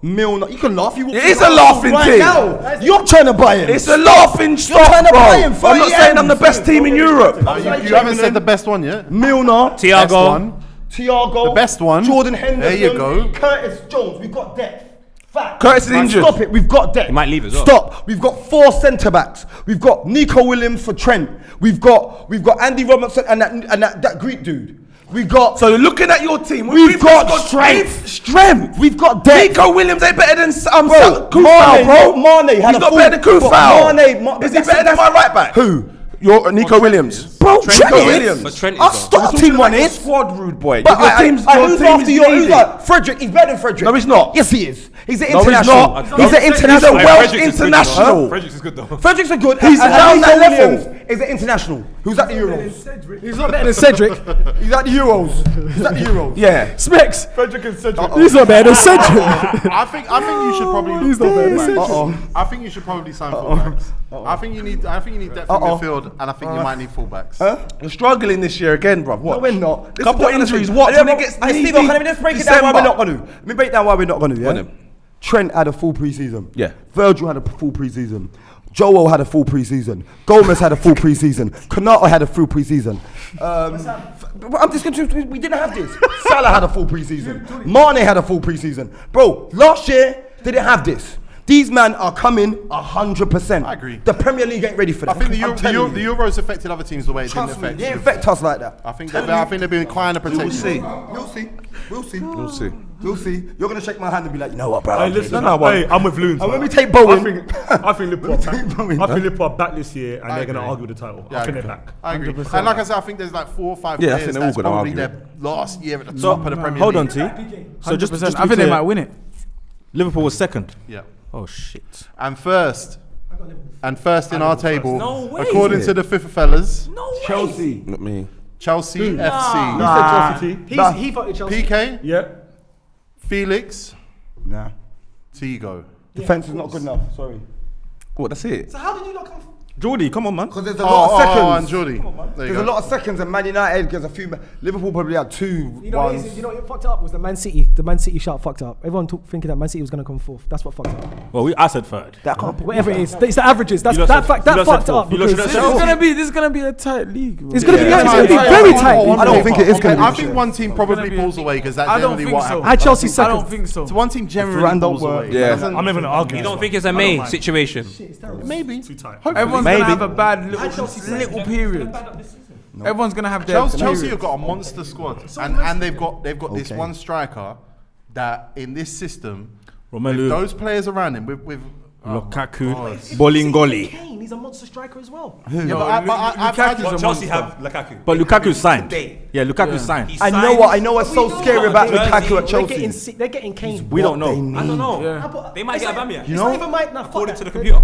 Milner. You can laugh. It is a laughing thing. Now. You're trying to buy him. It's a laughing stock, trying to bro. buy him, I'm not saying I'm the best team in Europe. You haven't said the best one yet. Milner, Thiago. Thiago, The best one. Jordan Henderson. There you go. Curtis Jones. We've got depth. Fact. Curtis is injured. Stop it. We've got depth. He might leave as well. Stop. We've got 4 centre backs. We've got Nico Williams for Trent. We've got Andy Robertson and that Greek dude. We got. So looking at your team, we've got strength. We've got depth. Nico Williams ain't better than Bro, Kufal, bro. Mane had He's a not full, better than Kufal. Is he better than my right back? Who? Your Nico Williams. Bro, Trent Williams. But Trent is Our though. starting one is. Squad rude boy. But Your team who's after you? Who's needed. like Frederick? He's better than Frederick. No, he's not. Yes, he is. He's an No, he's international. not. He's an international. He's a Welsh international. Fredericks is good though. Fredericks are good. He's around that level. Is an international. Who's at the Euros? He's not better than Cedric. He's at the Euros. He's at the Euros. Yeah. Smix. Frederick and Cedric. He's not better than Cedric. I think you should probably. He's not better than Cedric. I think you should probably sign fullbacks. I think you need depth in midfield, and I think you might need fullbacks. We're struggling this year again, bruv. What? No, we're not. Couple injuries. What? When it gets Stevo, can we just break it down why we're not going to? Let me break down why we're not going to. Yeah? Trent had a full pre-season. Yeah. Virgil had a full pre-season. Joel had a full pre-season. Gomez had a full pre-season. Konate had a full pre-season. I'm just going to. We didn't have this. Salah had a full pre-season. Mane had a full pre-season. Bro, last year they didn't have this. These men are coming 100%. I agree. The Premier League ain't ready for I that. think the Euros affected other teams the way it didn't Trust me, affect. they affect us like that. I think they're being kind of protected. We'll see. You're gonna shake my hand and be like, you know what, bro? Hey, listen, I'm with Loons. And when we take Bowen, I think Liverpool are back this year and they're going to argue with the title. I think they're back. I agree. And like I said, I think there's like 4 or 5 Yeah, I players think they're all that's gonna probably argue. their last year at the top of the Premier League. Hold on, T. So just to be I think they clear, might win it. Liverpool was second. Yeah. Oh shit. And first in our table, No way. according to the FIFA fellas, No way. Chelsea. Not me. Chelsea FC. He voted Chelsea. PK, Yeah. Felix, Nah. Tego. Defense is not good enough. Sorry. What? That's it. So how did you not come? Jordy, come on, man. Because there's a lot of seconds. and Jordy. There you There's a go. lot of seconds, and Man United gets a few. Liverpool probably had 2 You know what it ones. is? You know what fucked up was the Man City. The Man City shout fucked up. Everyone thinking that Man City was going to come fourth. That's what fucked up. Well, I said third. That can't be. Whatever it is, it's the averages. That's You lot that said- fact. you That lot said fucked fourth. up You lot because should have said This is gonna be a tight league. it's going to be very tight. I don't think it is going to be. I think one team probably pulls away because that's I don't generally think what so. happens. I had Chelsea I second. don't think so. So one team generally Ferran don't pulls work. away. Yeah. I'm not even going to argue. You don't think it's a May situation? Maybe. Too tight. Everyone's Maybe. gonna have a bad little period. Everyone's gonna have their Chelsea period. have got a monster squad, and they've got this one striker that in this system, with Romelu, those players around him, with Lukaku, God. Bolingoli. Kane, he's a monster striker as well. Chelsea have Lukaku. But Lukaku signed. Yeah, Lukaku signed. I know what's so scary about Lukaku at Chelsea. They're getting Kane. We don't know. I don't know. Yeah. They might get Aubameyang. It's not even my. Nah, fuck According that. to the computer.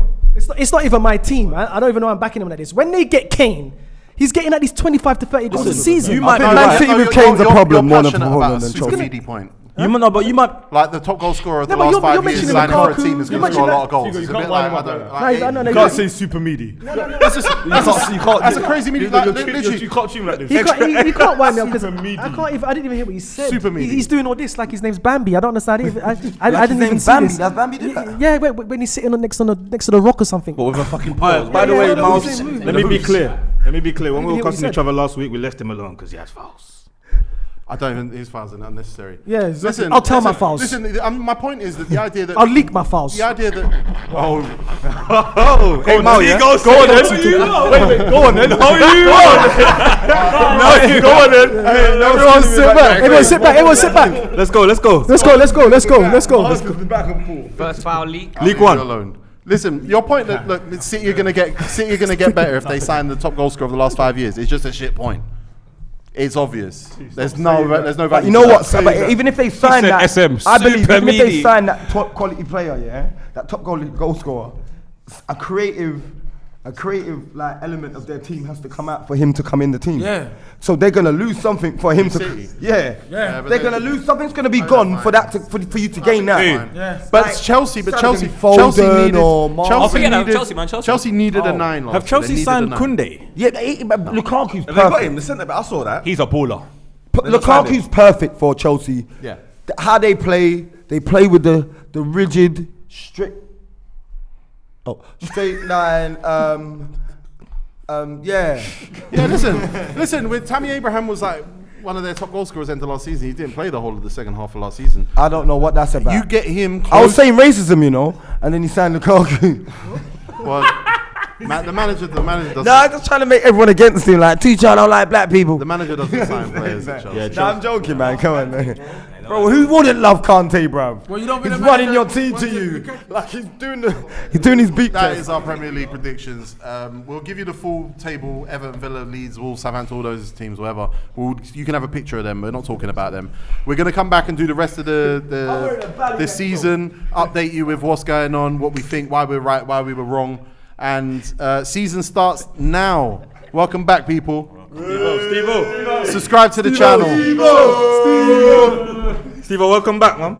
It's not even my team. I don't even know I'm backing him like this. When they get Kane, he's getting at least 25 to 30 goals a season. I think Man City with Kane's a problem more than about a than super Chelsea. meaty point. You might know, but you might. Like the top goal scorer of the No, but last you're 5 years, mentioning signing for a Lukaku, team that's you're going to score a lot of mentioning goals. You It's a can't bit line like, him up I don't, No, You you can't say super meaty. that's a crazy meaty. Like, literally, You can't treat him like this. He can't wind me up because Super meaty. I didn't even hear what he said. Super meaty. He's doing all this like his name's Bambi. I don't understand. I didn't even name's see Bambi. this. Does Bambi do that? Yeah, when he's sitting next to the rock or something. But with a fucking By pause. the yeah, way, I know what Miles, you're saying, let me be clear. When we were hear what cussing he each said. other last week, we left him alone because he has fouls. I don't even. His fouls are unnecessary. Yeah, I'll tell my fouls. Listen, my point is that the idea that I'll leak my fouls. the idea that Hey, Mal, yeah? Go on then. Wait, go on then. Go on then. Everyone sit back. Everyone sit back. Let's go. Let's go. First foul leak. League I'll leave One. you alone. Listen, your point that look, City are gonna get better if they sign the top goal scorer of the last 5 years. It's just a shit point. It's obvious. There's no value. You know what? But even if they sign that, SM, I believe even if they sign that top quality player, yeah, that top goal scorer, a creative like element of their team has to come out for him to come in the team. Yeah. So they're gonna lose something for him to. Yeah. They're gonna lose. Something's gonna be gone for that for you to gain that. Yeah. But like, Chelsea needed Chelsea needed a 9. Have Chelsea signed Koundé? Yeah, but Lukaku's perfect. They got him, the centre back. I saw that. He's a baller. Lukaku's perfect for Chelsea. Yeah. How they play with the rigid, straight line. Yeah. Yeah. Listen. With Tammy Abraham was like one of their top goal scorers end of last season. He didn't play the whole of the second half of last season. I don't know what that's about. You get him. I was saying racism, and then he signed Lukaku. Well, the manager doesn't. No, I'm just trying to make everyone against him. Like, teacher, I don't like black people. The manager doesn't sign players. No, I'm joking, man. Come on, man. Bro, who wouldn't love Kante, bro? Well, you don't he's running your team to you. Like, he's doing his beat That test. is our Premier League predictions. We'll give you the full table: Everton, Villa, Leeds, Wolves, Southampton, all those teams, whatever. You can have a picture of them. We're not talking about them. We're going to come back and do the rest of the season. Update you with what's going on, what we think, why we're right, why we were wrong, and season starts now. Welcome back, people. Stevo. Subscribe to the channel. Stevo, welcome back, man.